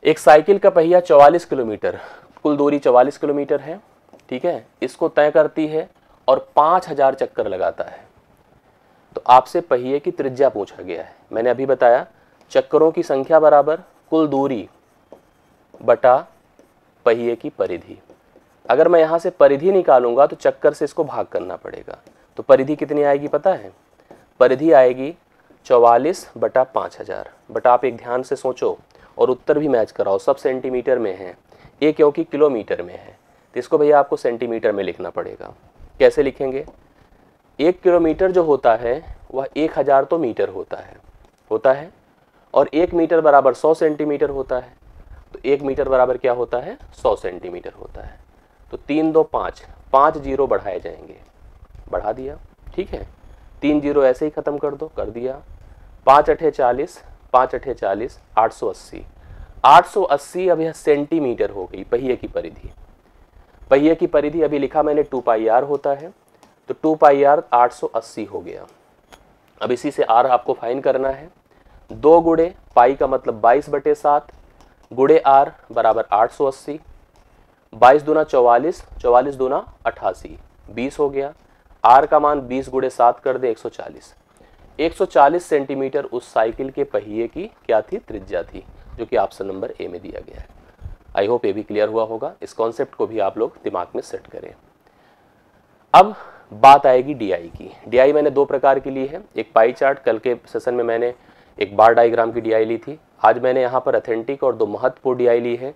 एक साइकिल का पहिया 44 किलोमीटर, कुल दूरी 44 किलोमीटर है, ठीक है, इसको तय करती है और 5000 चक्कर लगाता है। तो आपसे पहिए की त्रिज्या पूछा गया है। मैंने अभी बताया चक्करों की संख्या बराबर कुल दूरी बटा पहिए की परिधि। अगर मैं यहाँ से परिधि निकालूंगा तो चक्कर से इसको भाग करना पड़ेगा, तो परिधि कितनी आएगी पता है, परिधि आएगी 44/5000। बट आप एक ध्यान से सोचो और उत्तर भी मैच कराओ, सब सेंटीमीटर में है, ये क्योंकि किलोमीटर में है तो इसको भैया आपको सेंटीमीटर में लिखना पड़ेगा। कैसे लिखेंगे, 1 किलोमीटर जो होता है वह 1000 तो मीटर होता है और 1 मीटर बराबर 100 सेंटीमीटर होता है, तो 1 मीटर बराबर क्या होता है, 100 सेंटीमीटर होता है। तो 3 2 5, 5 जीरो बढ़ाए जाएंगे, बढ़ा दिया, ठीक है, 3 जीरो ऐसे ही खत्म कर दो, कर दिया। 5 8 40, 5 8 40, 880, 880 अब यह सेंटीमीटर हो गई पहिए की परिधि। पहिए की परिधि अभी लिखा मैंने 2πr होता है, तो 2πr 880 हो गया। अब इसी से r आपको फाइन करना है, 2 गुणे पाई का मतलब 22/7 गुणे r बराबर 880, 22 दूना 44, 44 दूना 88, 20 हो गया। r का मान 20 गुणे 7 कर दे 140, 140 सेंटीमीटर उस साइकिल के पहिए की क्या थी, त्रिज्या थी, जो कि ऑप्शन नंबर ए में दिया गया है। आई होप ये भी क्लियर हुआ होगा। इस कॉन्सेप्ट को भी आप लोग दिमाग में सेट करें। अब बात आएगी डीआई की। डीआई मैंने 2 प्रकार की ली है, एक पाई चार्ट, कल के सेशन में मैंने एक बार डायग्राम की डीआई ली थी, आज मैंने यहाँ पर अथेंटिक और 2 महत्वपूर्ण डीआई ली है।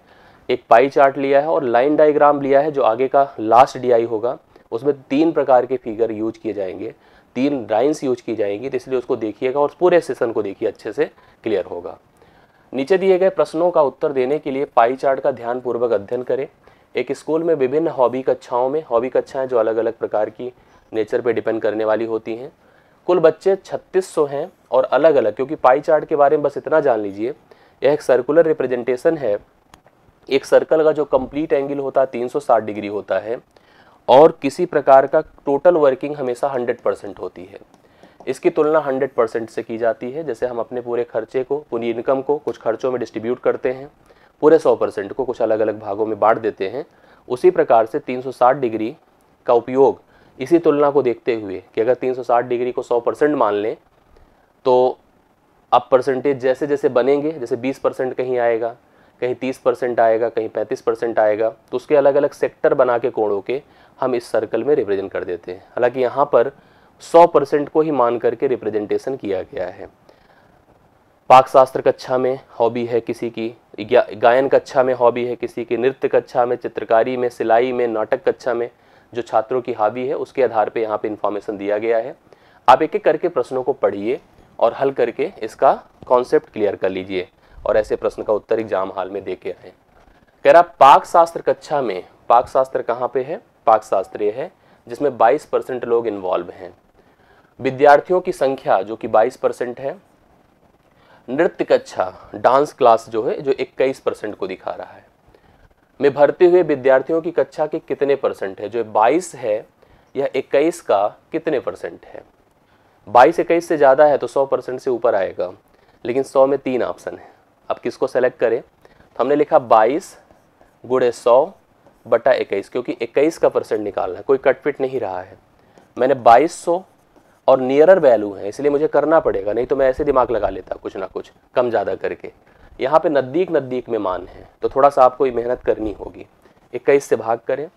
एक पाई चार्ट लिया है और लाइन डायग्राम लिया है, जो आगे का लास्ट डीआई होगा उसमें 3 प्रकार के फिगर यूज किए जाएंगे, 3 लाइन्स यूज की जाएंगी, तो इसलिए उसको देखिएगा और पूरे सेशन को देखिए, अच्छे से क्लियर होगा। नीचे दिए गए प्रश्नों का उत्तर देने के लिए पाई चार्ट का ध्यानपूर्वक अध्ययन करें। एक स्कूल में विभिन्न हॉबी कक्षाओं में, हॉबी कक्षाएं जो अलग अलग प्रकार की नेचर पे डिपेंड करने वाली होती हैं, कुल बच्चे 3600 हैं और अलग अलग, क्योंकि पाई चार्ट के बारे में बस इतना जान लीजिए, यह एक सर्कुलर रिप्रेजेंटेशन है। एक सर्कल का जो कंप्लीट एंगल होता है 360 डिग्री होता है और किसी प्रकार का टोटल वर्किंग हमेशा 100% होती है। इसकी तुलना 100% से की जाती है। जैसे हम अपने पूरे खर्चे को, पूरी इनकम को कुछ खर्चों में डिस्ट्रीब्यूट करते हैं, पूरे 100% को कुछ अलग अलग भागों में बांट देते हैं, उसी प्रकार से 360 डिग्री का उपयोग इसी तुलना को देखते हुए कि अगर 360 डिग्री को 100% मान लें तो अब परसेंटेज जैसे जैसे बनेंगे, जैसे 20% कहीं आएगा, कहीं 30% आएगा, कहीं 35% आएगा, तो उसके अलग अलग सेक्टर बना के कोणों के हम इस सर्कल में रिप्रेजेंट कर देते हैं। हालांकि यहाँ पर 100% को ही मान करके रिप्रेजेंटेशन किया गया है। पाकशास्त्र कक्षा में हॉबी है किसी की, गायन कक्षा में हॉबी है किसी की, नृत्य कक्षा में, चित्रकारी में, सिलाई में, नाटक कक्षा में जो छात्रों की हॉबी है उसके आधार पे यहाँ पे इन्फॉर्मेशन दिया गया है। आप एक एक करके प्रश्नों को पढ़िए और हल करके इसका कॉन्सेप्ट क्लियर कर लीजिए। और ऐसे प्रश्न का उत्तर एग्जाम हाल में दे के आए। कह रहा पाक शास्त्र कक्षा में, पाक शास्त्र कहाँ पे है, पाक शास्त्र ये है जिसमें 22% लोग इन्वॉल्व हैं, विद्यार्थियों की संख्या जो कि 22% है, नृत्य कक्षा डांस क्लास जो है जो 21% को दिखा रहा है, में भर्ती हुए विद्यार्थियों की कक्षा के कितने परसेंट है, जो 22 है यह 21 का कितने परसेंट है। 22-21 से ज़्यादा है तो 100% से ऊपर आएगा, लेकिन 100 में 3 ऑप्शन है। अब किसको सेलेक्ट करें, तो हमने लिखा 22 गुणे 100 बटा 21, क्योंकि 21 का परसेंट निकालना है, कोई कटपिट नहीं रहा है। मैंने 2200 और नियरर वैल्यू है इसलिए मुझे करना पड़ेगा, नहीं तो मैं ऐसे दिमाग लगा लेता कुछ ना कुछ कम ज़्यादा करके। यहाँ पे नज़दीक नज़दीक में मान है तो थोड़ा सा आपको मेहनत करनी होगी। 21 से भाग करें,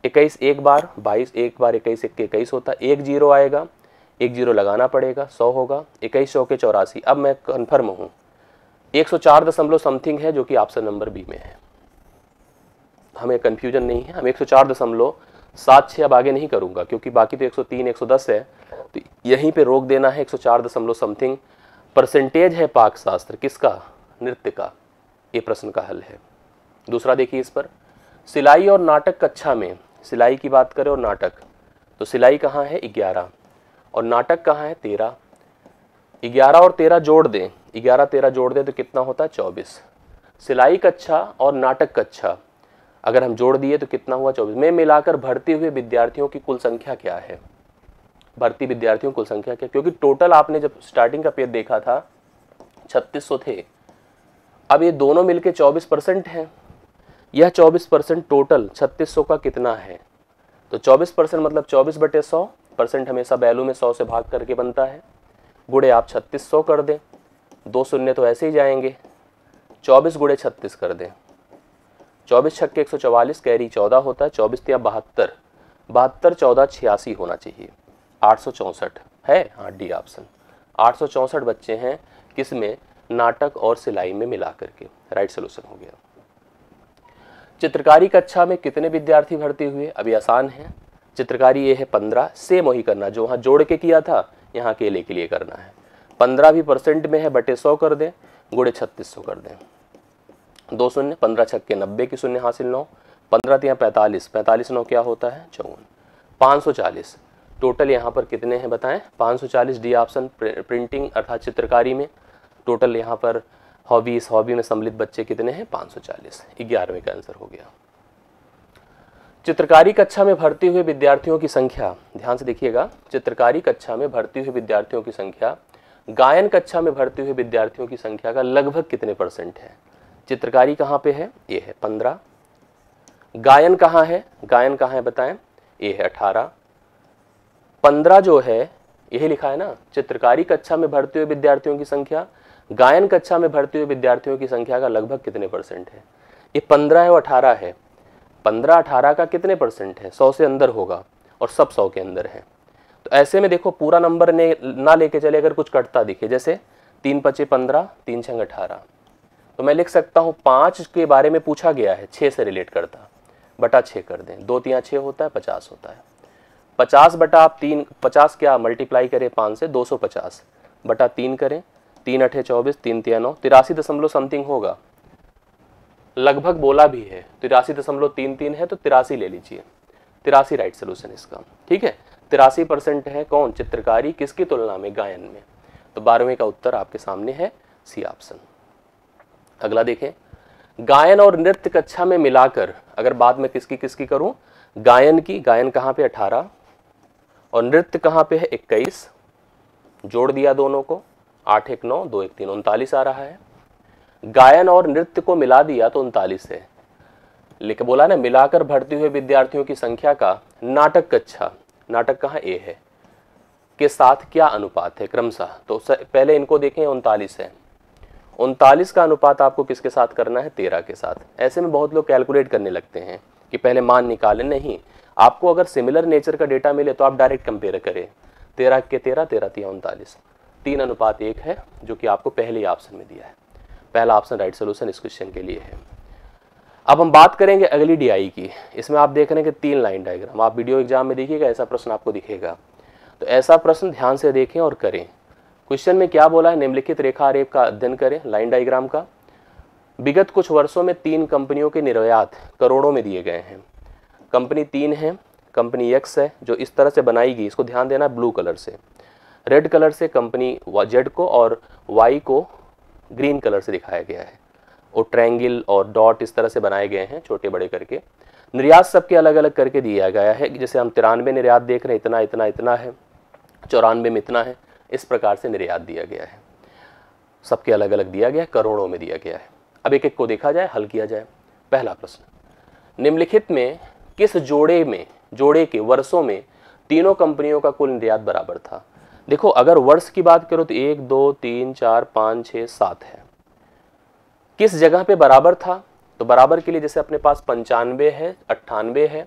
21 एक बार, 22 एक बार, 21 एक 21 होता है, 1 जीरो आएगा, 1 जीरो लगाना पड़ेगा, 100 होगा, 21 100 के 84। अब मैं कन्फर्म हूँ 104 दशमलव समथिंग है जो कि ऑप्शन नंबर बी में है। हमें कन्फ्यूजन नहीं है, हम 104.76 अब आगे नहीं करूँगा क्योंकि बाकी तो 103 110 है, तो यहीं पे रोक देना है। 104 दशमलव समथिंग परसेंटेज है पाक शास्त्र किसका, नृत्य का। ये प्रश्न का हल है। दूसरा देखिए इस पर, सिलाई और नाटक कक्षा में, सिलाई की बात करें और नाटक, तो सिलाई कहाँ है 11 और नाटक कहाँ है 13। 11 और 13 जोड़ दें, 11 13 जोड़ दें तो कितना होता है 24। सिलाई कक्षा और नाटक कक्षा अगर हम जोड़ दिए तो कितना हुआ 24। में मिलाकर भर्ती हुए विद्यार्थियों की कुल संख्या क्या है, भर्ती विद्यार्थियों की कुल संख्या क्या, क्योंकि टोटल आपने जब स्टार्टिंग का पेज देखा था 3600 थे, अब ये दोनों मिलके 24% है। यह 24% टोटल 3600 का कितना है, तो 24% मतलब 24/100, परसेंट हमेशा वैल्यू में 100 से भाग करके बनता है, गुणे आप 3600 कर दें, 2 शून्य तो ऐसे ही जाएंगे, 24 गुणे 36 कर दें, 24 छक्के 144, कैरी 14 होता है, 24 या 72, 72 14 86 होना चाहिए, 864 है, हाँ डी ऑप्शन। 864 बच्चे हैं किसमें, नाटक और सिलाई में मिला करके, राइट सोल्यूशन हो गया। चित्रकारी कक्षा में कितने विद्यार्थी भर्ती हुए, अभी आसान है, चित्रकारी ये है 15, सेम वही करना जो वहाँ जोड़ के किया था यहाँ केले के लिए करना है। 15 भी परसेंट में है, बटे 100 कर दें, गुणे 3600 कर दें, 2 शून्य, 15 छक्के 90 की शून्य हासिल 9, 15 तिया 45, 45 9 क्या होता है 54, 540 टोटल यहाँ पर कितने हैं बताएं, 540 डी ऑप्शन। प्रिंटिंग अर्थात चित्रकारी में टोटल यहाँ पर हॉबी में सम्मिलित बच्चे कितने हैं 540, 11वें का आंसर हो गया। चित्रकारी कक्षा में भर्ती हुए विद्यार्थियों की संख्या, ध्यान से देखिएगा, चित्रकारी कक्षा में भर्ती हुए विद्यार्थियों की संख्या गायन कक्षा में भर्ती हुए विद्यार्थियों की संख्या का लगभग कितने परसेंट है। चित्रकारी कहाँ पे है, ये है 15, गायन कहाँ है, गायन कहाँ है बताएं, ये है 18, 15 जो है यही लिखा है ना, चित्रकारी कक्षा में भर्ती हुए विद्यार्थियों की संख्या गायन कक्षा में भर्ती हुए विद्यार्थियों की संख्या का लगभग कितने परसेंट है। ये 15 है और 18 है, 15 18 का कितने परसेंट है, 100 से अंदर होगा और सब 100 के अंदर है। तो ऐसे में देखो पूरा नंबर ने ना लेके चले, अगर कुछ कटता दिखे, जैसे 3 5 15, 3 6 18, तो मैं लिख सकता हूँ 5 के बारे में पूछा गया है, 6 से रिलेट करता, बटा 6 कर दें, 2 3 6 होता है 50 होता है, 50 बटा आप 3, 50 क्या मल्टीप्लाई करें 5 से, 250 बटा 3 करें, 3 8 24, 3 3 9, 83 दशमलव समथिंग होगा, लगभग बोला भी है 83.33 है तो 83 ले लीजिए, 83 राइट सोल्यूशन इसका, ठीक है। 83% है कौन, चित्रकारी, किसकी तुलना में, गायन में। तो 12वें का उत्तर आपके सामने है सी ऑप्शन। अगला देखें, गायन और नृत्य कक्षा में मिलाकर अगर बात में किसकी किसकी करूं, गायन की, गायन कहाँ पे 18 और नृत्य कहाँ पे है 21, जोड़ दिया दोनों को, 8 1 9 2 1 3 39 आ रहा है। गायन और नृत्य को मिला दिया तो 39 है, लेकिन बोला ना मिलाकर भर्ती हुए विद्यार्थियों की संख्या का नाटक कक्षा, नाटक कहाँ ए है, के साथ क्या अनुपात है क्रमशः। तो पहले इनको देखें, 39 है, 39 का अनुपात आपको किसके साथ करना है, 13 के साथ। ऐसे में बहुत लोग कैलकुलेट करने लगते हैं कि पहले मान निकालें, नहीं, आपको अगर सिमिलर नेचर का डेटा मिले तो आप डायरेक्ट कंपेयर करें, 13 के 13, 13 3 39, 3:1 है जो कि आपको पहले ही ऑप्शन में दिया है। पहला ऑप्शन राइट सोल्यूशन इस क्वेश्चन के लिए है। अब हम बात करेंगे अगली डीआई की। इसमें आप देख रहे हैं कि 3 लाइन डायग्राम, आप वीडियो एग्जाम में देखिएगा, ऐसा प्रश्न आपको दिखेगा, तो ऐसा प्रश्न ध्यान से देखें और करें। क्वेश्चन में क्या बोला है, निम्नलिखित रेखा आरेख का अध्ययन करें, लाइन डायग्राम का, विगत कुछ वर्षों में 3 कंपनियों के निर्यात करोड़ों में दिए गए हैं। कंपनी 3 है, कंपनी एक्स है जो इस तरह से बनाई गई, इसको ध्यान देना, ब्लू कलर से, रेड कलर से कंपनी जेड को, और वाई को ग्रीन कलर से दिखाया गया है। और ट्रायंगल और डॉट इस तरह से बनाए गए हैं छोटे बड़े करके। निर्यात सबके अलग अलग करके दिया गया है, जैसे हम 93 निर्यात देख रहे हैं, इतना इतना इतना है, 94 में इतना है, इस प्रकार से निर्यात दिया गया है। सबके अलग अलग दिया गया है, करोड़ों में दिया गया है। अब एक एक को देखा जाए, हल किया जाए। पहला प्रश्न, निम्नलिखित में किस जोड़े के वर्षों में तीनों कंपनियों का कुल निर्यात बराबर था? देखो, अगर वर्ष की बात करो तो 1 2 3 4 5 6 7 है। किस जगह पे बराबर था? तो बराबर के लिए जैसे अपने पास 95 है, 98 है,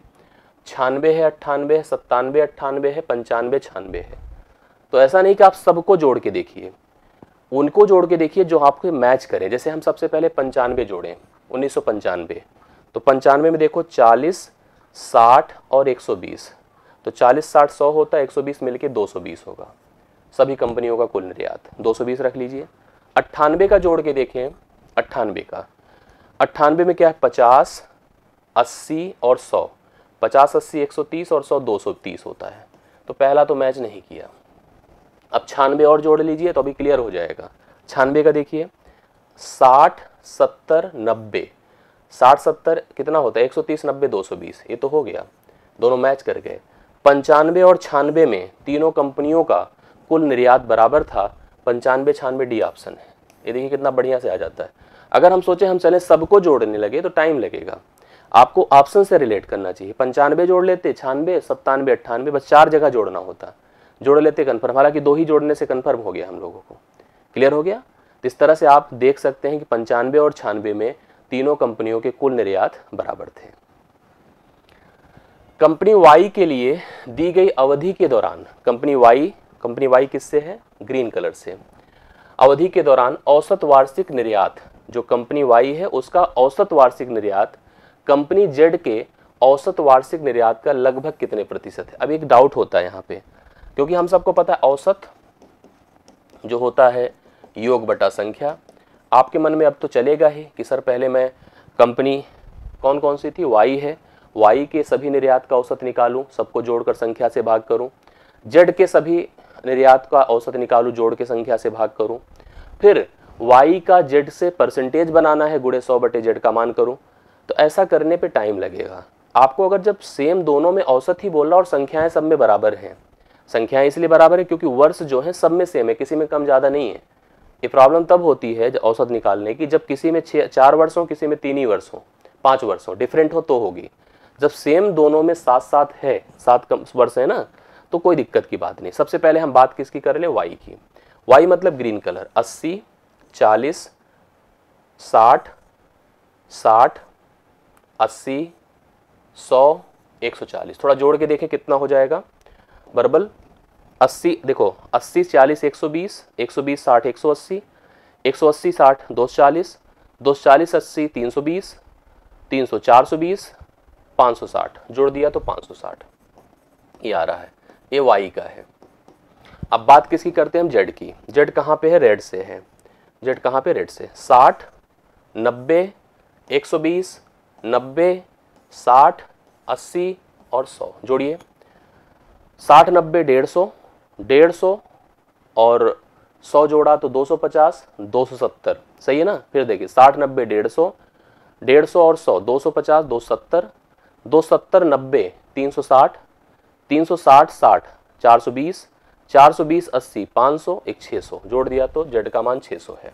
96 है, 98 है, 97 98 है, 95 96 है। तो ऐसा नहीं कि आप सबको जोड़ के देखिए, उनको जोड़ के देखिए जो आपको मैच करें। जैसे हम सबसे पहले 95 जोड़ें, 1995, तो 95 में देखो 40 60 और 120, तो 40 60 100 होता है, 120 मिलके 220 होगा। सभी कंपनियों का कुल निर्यात 220 रख लीजिए। 98 का जोड़ के देखें, 98 में क्या है, 50 80 और 100, 50 80 130 और 100 230 होता है। तो पहला तो मैच नहीं किया। अब 96 और जोड़ लीजिए तो अभी क्लियर हो जाएगा। 96 का देखिए, 60 70 90, 60 70 कितना होता है, 130 90 220, ये तो हो गया, दोनों मैच कर गए। 95 और 96 में तीनों कंपनियों का कुल निर्यात बराबर था। 95 96 डी ऑप्शन है। ये देखिए कितना बढ़िया से आ जाता है। अगर हम सोचे हम चले सबको जोड़ने लगे तो टाइम लगेगा, आपको ऑप्शन से रिलेट करना चाहिए। 95 जोड़ लेते, 96 97 98, बस 4 जगह जोड़ना होता, जोड़ लेते कन्फर्म। हालांकि 2 ही जोड़ने से कन्फर्म हो गया हम लोगों को। क्लियर हो गया? तो इस तरह से आप देख सकते हैं कि 95 और 96 में तीनों कंपनियों के कुल निर्यात बराबर थे। कंपनी वाई के लिए दी गई अवधि के दौरान, कंपनी वाई किससे है, ग्रीन कलर से, अवधि के दौरान औसत वार्षिक निर्यात, जो कंपनी वाई है उसका औसत वार्षिक निर्यात कंपनी जेड के औसत वार्षिक निर्यात का लगभग कितने प्रतिशत है? अब एक डाउट होता है यहाँ पे, क्योंकि हम सबको पता है औसत जो होता है योग बटा संख्या। आपके मन में अब तो चलेगा ही कि सर पहले मैं कंपनी कौन कौन सी थी, वाई है, वाई के सभी निर्यात का औसत निकालूं, सबको जोड़कर संख्या से भाग करूं, जेड के सभी निर्यात का औसत निकालूं, जोड़ के संख्या से भाग करूं, फिर वाई का जेड से परसेंटेज बनाना है, गुणे 100 बटे जेड का मान करूं। तो ऐसा करने पे टाइम लगेगा आपको। अगर जब सेम दोनों में औसत ही बोल रहा और संख्याएं सब में बराबर हैं, संख्याएं इसलिए बराबर है क्योंकि वर्ष जो है सब में सेम है, किसी में कम ज़्यादा नहीं है। ये प्रॉब्लम तब होती है औसत निकालने की जब किसी में 4 वर्ष हो, किसी में 3 ही वर्ष हो, 5 वर्ष हो, डिफरेंट हो तो होगी। जब सेम दोनों में 7 है, 7 वर्ष है ना, तो कोई दिक्कत की बात नहीं। सबसे पहले हम बात किसकी कर ले, वाई की। वाई मतलब ग्रीन कलर, 80 40 60 60 80 100 140, थोड़ा जोड़ के देखें कितना हो जाएगा बरबल। 80 देखो, 80 40 120, 120 60 180, 180 60 240, 240 80 320, 300 420, 560 जोड़ दिया तो 560 ये आ रहा है। ये वाई का है। अब बात किसकी करते हैं हम, जेड की। जेड कहाँ पे है, रेड से है। जेड कहाँ पे, रेड से। 60 90 120 90 60 80 और 100 जोड़िए। 60 90 150, 150 और 100 जोड़ा तो 250 270, सही है ना। फिर देखिए 60 90 150, 150 और 100 250 270, 270 90 360, 360 60 420, 420 80 500 एक 600 जोड़ दिया तो जेड का मान 600 है।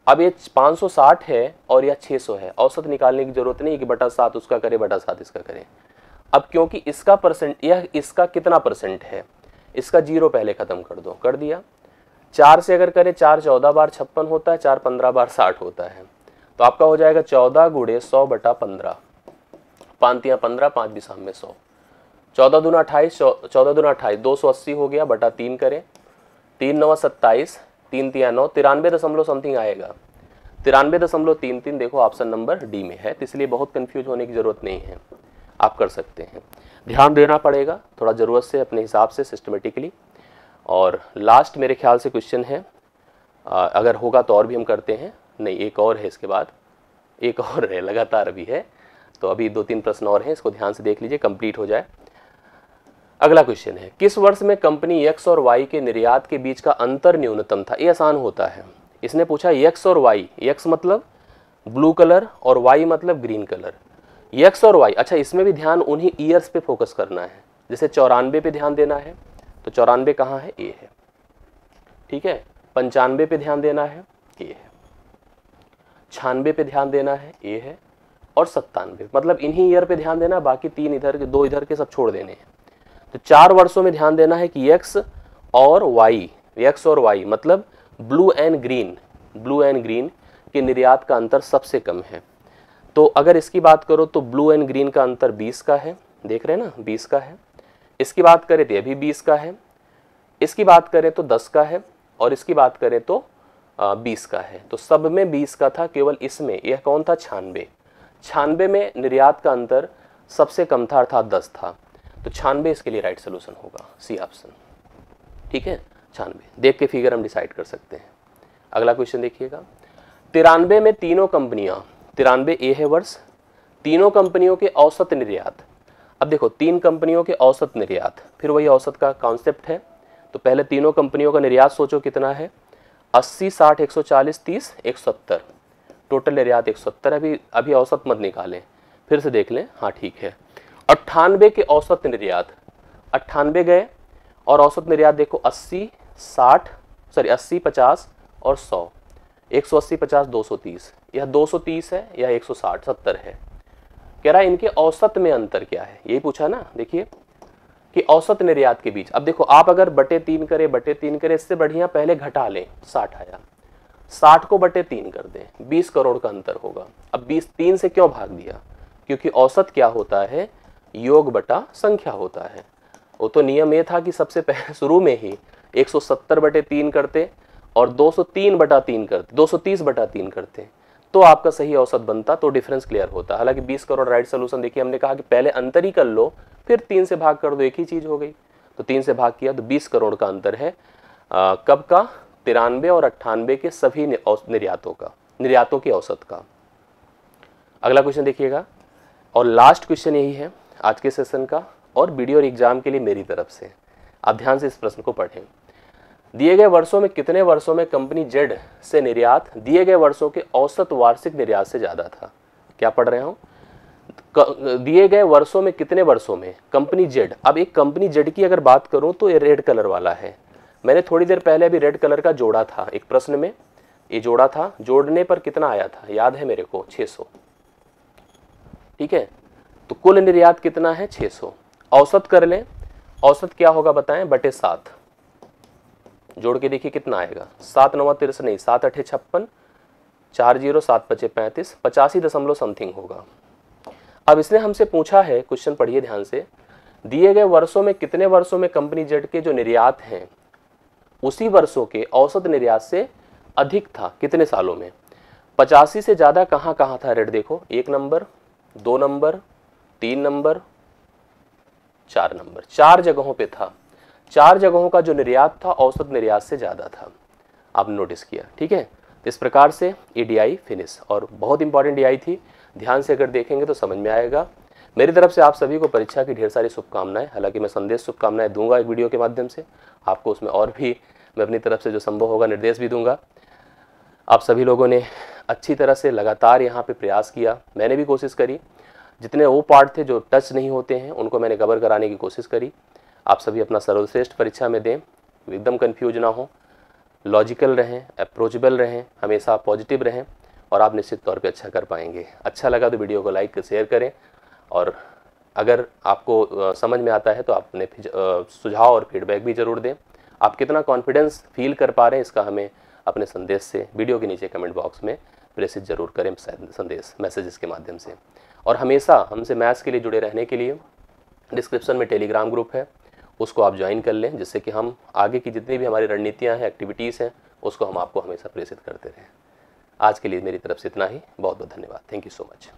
अब ये 560 है और यह 600 है, औसत निकालने की जरूरत नहीं कि बटा 7 उसका करे बटा 7 इसका करे। अब क्योंकि इसका परसेंट, यह इसका कितना परसेंट है, इसका 0 पहले खत्म कर दो, कर दिया। 4 से अगर करें, 4 14 बार 56 होता है, 4 15 बार 60 होता है, तो आपका हो जाएगा 14 गुणे 100 बटा 15, 5 15 5 भी सामने 100, 14 दूना 28, 14 दूना 28 280 हो गया बटा 3 करें, 3 9 27, 3 3 9 93 दशमलव समथिंग आएगा, 93.33। देखो ऑप्शन नंबर डी में है, तो इसलिए बहुत कंफ्यूज होने की जरूरत नहीं है, आप कर सकते हैं। ध्यान देना पड़ेगा थोड़ा ज़रूरत से, अपने हिसाब से सिस्टमेटिकली। और लास्ट मेरे ख्याल से क्वेश्चन है, अगर होगा तो और भी हम करते हैं, नहीं, एक और है इसके बाद, एक और है, लगातार अभी है। तो अभी 2-3 प्रश्न और हैं, इसको ध्यान से देख लीजिए, कंप्लीट हो जाए। अगला क्वेश्चन है, किस वर्ष में कंपनी एक्स और वाई के निर्यात के बीच का अंतर न्यूनतम था? ये आसान होता है। इसने पूछा एक्स और वाई, एक्स मतलब ब्लू कलर और वाई मतलब ग्रीन कलर। एक्स और वाई, अच्छा इसमें भी ध्यान उन्हीं ईयर्स पे फोकस करना है। जैसे 94 पे ध्यान देना है, तो 94 कहाँ है? ए है, ठीक है। 95 पे ध्यान देना है, ए है। 96 पे ध्यान देना है, ए है। और 97, मतलब इन्हीं ईयर पे ध्यान देना, बाकी 3 इधर के, 2 इधर के सब छोड़ देने हैं। तो 4 वर्षों में ध्यान देना है कि एक्स और वाई, एक्स और वाई मतलब ब्लू एंड ग्रीन के निर्यात का अंतर सबसे कम है। तो अगर इसकी बात करो तो ब्लू एंड ग्रीन का अंतर 20 का है, देख रहे हैं ना, 20 का है। इसकी बात करें तो ये भी 20 का है, इसकी बात करें तो 10 का है, और इसकी बात करें तो 20 का है। तो सब में 20 का था, केवल इसमें यह कौन था? 96 में निर्यात का अंतर सबसे कम था, अर्थात 10 था। तो 96 इसके लिए राइट सोल्यूशन होगा, सी ऑप्शन, ठीक है। 96 देख के फिगर हम डिसाइड कर सकते हैं। अगला क्वेश्चन देखिएगा, 93 में तीनों कंपनियां, 93 ए है वर्ष, तीनों कंपनियों के औसत निर्यात। अब देखो 3 कंपनियों के औसत निर्यात, फिर वही औसत का कॉन्सेप्ट है। तो पहले तीनों कंपनियों का निर्यात सोचो कितना है? 80, 60, 140, 30, 170, टोटल निर्यात 170। अभी औसत मत निकालें, फिर से देख लें, हाँ ठीक है। 98 के औसत निर्यात, 98 गए और औसत निर्यात देखो 80, 50 और 100, 180, 50, 230, यह 230 है, यह 160, 70 है। कह रहा है इनके औसत में अंतर क्या है, यही पूछा ना। देखिए कि औसत निर्यात के बीच, अब देखो आप अगर बटे 3 करें, इससे बढ़िया पहले घटा लें, 60 आया, 60 को बटे 3 कर दें, 20 करोड़ का अंतर होगा। अब 20 3 से क्यों भाग दिया? क्योंकि औसत क्या होता है? योग बटा संख्या होता है। वो तो नियम ये था कि सबसे पहले शुरू में ही 170 बटे 3 करते और 203 बटा 3 करते, 230 बटा 3 करते, तो आपका सही औसत बनता, तो डिफरेंस क्लियर होता। हालांकि 20 करोड़ राइट सोल्यूशन। देखिए हमने कहा कि पहले अंतर ही कर लो, फिर 3 से भाग कर दो, एक ही चीज हो गई। तो 3 से भाग किया तो 20 करोड़ का अंतर है। कब का? 93 और 98 के सभी निर्यातों के औसत का। अगला क्वेश्चन देखिएगा, और लास्ट क्वेश्चन यही है आज के सेशन का, और वीडियो और एग्जाम के लिए मेरी तरफ से आप ध्यान से इस प्रश्न को पढ़ें। दिए गए वर्षों में कितने वर्षों में कंपनी जेड से निर्यात दिए गए वर्षों के औसत वार्षिक निर्यात से ज्यादा था? क्या पढ़ रहे हो? दिए गए वर्षों में कितने वर्षों में कंपनी जेड, अब एक कंपनी जेड की अगर बात करूं तो ये रेड कलर वाला है। मैंने थोड़ी देर पहले अभी रेड कलर का जोड़ा था एक प्रश्न में, ये जोड़ा था, जोड़ने पर कितना आया था याद है मेरे को? 600, ठीक है। तो कुल निर्यात कितना है? 600। औसत कर लें, औसत क्या होगा बताएं? बटे 7, जोड़ के देखिए कितना आएगा? 7 9 63 नहीं, 7 8 56, 4 0 7 5 35, 85 दशमलव समथिंग होगा। अब इसने हमसे पूछा है, क्वेश्चन पढ़िए ध्यान से, दिए गए वर्षों में कितने वर्षों में कंपनी जेड के जो निर्यात हैं उसी वर्षों के औसत निर्यात से अधिक था, कितने सालों में? 85 से ज्यादा कहां कहां था? रेड देखो, 1 नंबर, 2 नंबर, 3 नंबर, 4 नंबर, 4 जगहों पे था। 4 जगहों का जो निर्यात था औसत निर्यात से ज्यादा था। आपने नोटिस किया, ठीक है। इस प्रकार से ये डीआई फिनिश, और बहुत इंपॉर्टेंट डीआई थी, ध्यान से अगर देखेंगे तो समझ में आएगा। मेरी तरफ से आप सभी को परीक्षा की ढेर सारी शुभकामनाएं। हालांकि मैं संदेश शुभकामनाएं दूंगा एक वीडियो के माध्यम से आपको, उसमें और भी मैं अपनी तरफ से जो संभव होगा निर्देश भी दूंगा। आप सभी लोगों ने अच्छी तरह से लगातार यहाँ पे प्रयास किया, मैंने भी कोशिश करी, जितने वो पार्ट थे जो टच नहीं होते हैं उनको मैंने कवर कराने की कोशिश करी। आप सभी अपना सर्वश्रेष्ठ परीक्षा में दें, एकदम कंफ्यूज ना हो, लॉजिकल रहें, अप्रोचेबल रहें, हमेशा पॉजिटिव रहें, और आप निश्चित तौर पे अच्छा कर पाएंगे। अच्छा लगा तो वीडियो को लाइक शेयर करें, और अगर आपको समझ में आता है तो आप अपने सुझाव और फीडबैक भी ज़रूर दें। आप कितना कॉन्फिडेंस फील कर पा रहे हैं इसका हमें अपने संदेश से वीडियो के नीचे कमेंट बॉक्स में प्रेषित जरूर करें, संदेश मैसेजेस के माध्यम से। और हमेशा हमसे मैथ्स के लिए जुड़े रहने के लिए डिस्क्रिप्शन में टेलीग्राम ग्रुप है, उसको आप ज्वाइन कर लें, जिससे कि हम आगे की जितनी भी हमारी रणनीतियाँ हैं, एक्टिविटीज़ हैं, उसको हम आपको हमेशा प्रेषित करते रहें। आज के लिए मेरी तरफ से इतना ही, बहुत बहुत धन्यवाद। Thank you so much.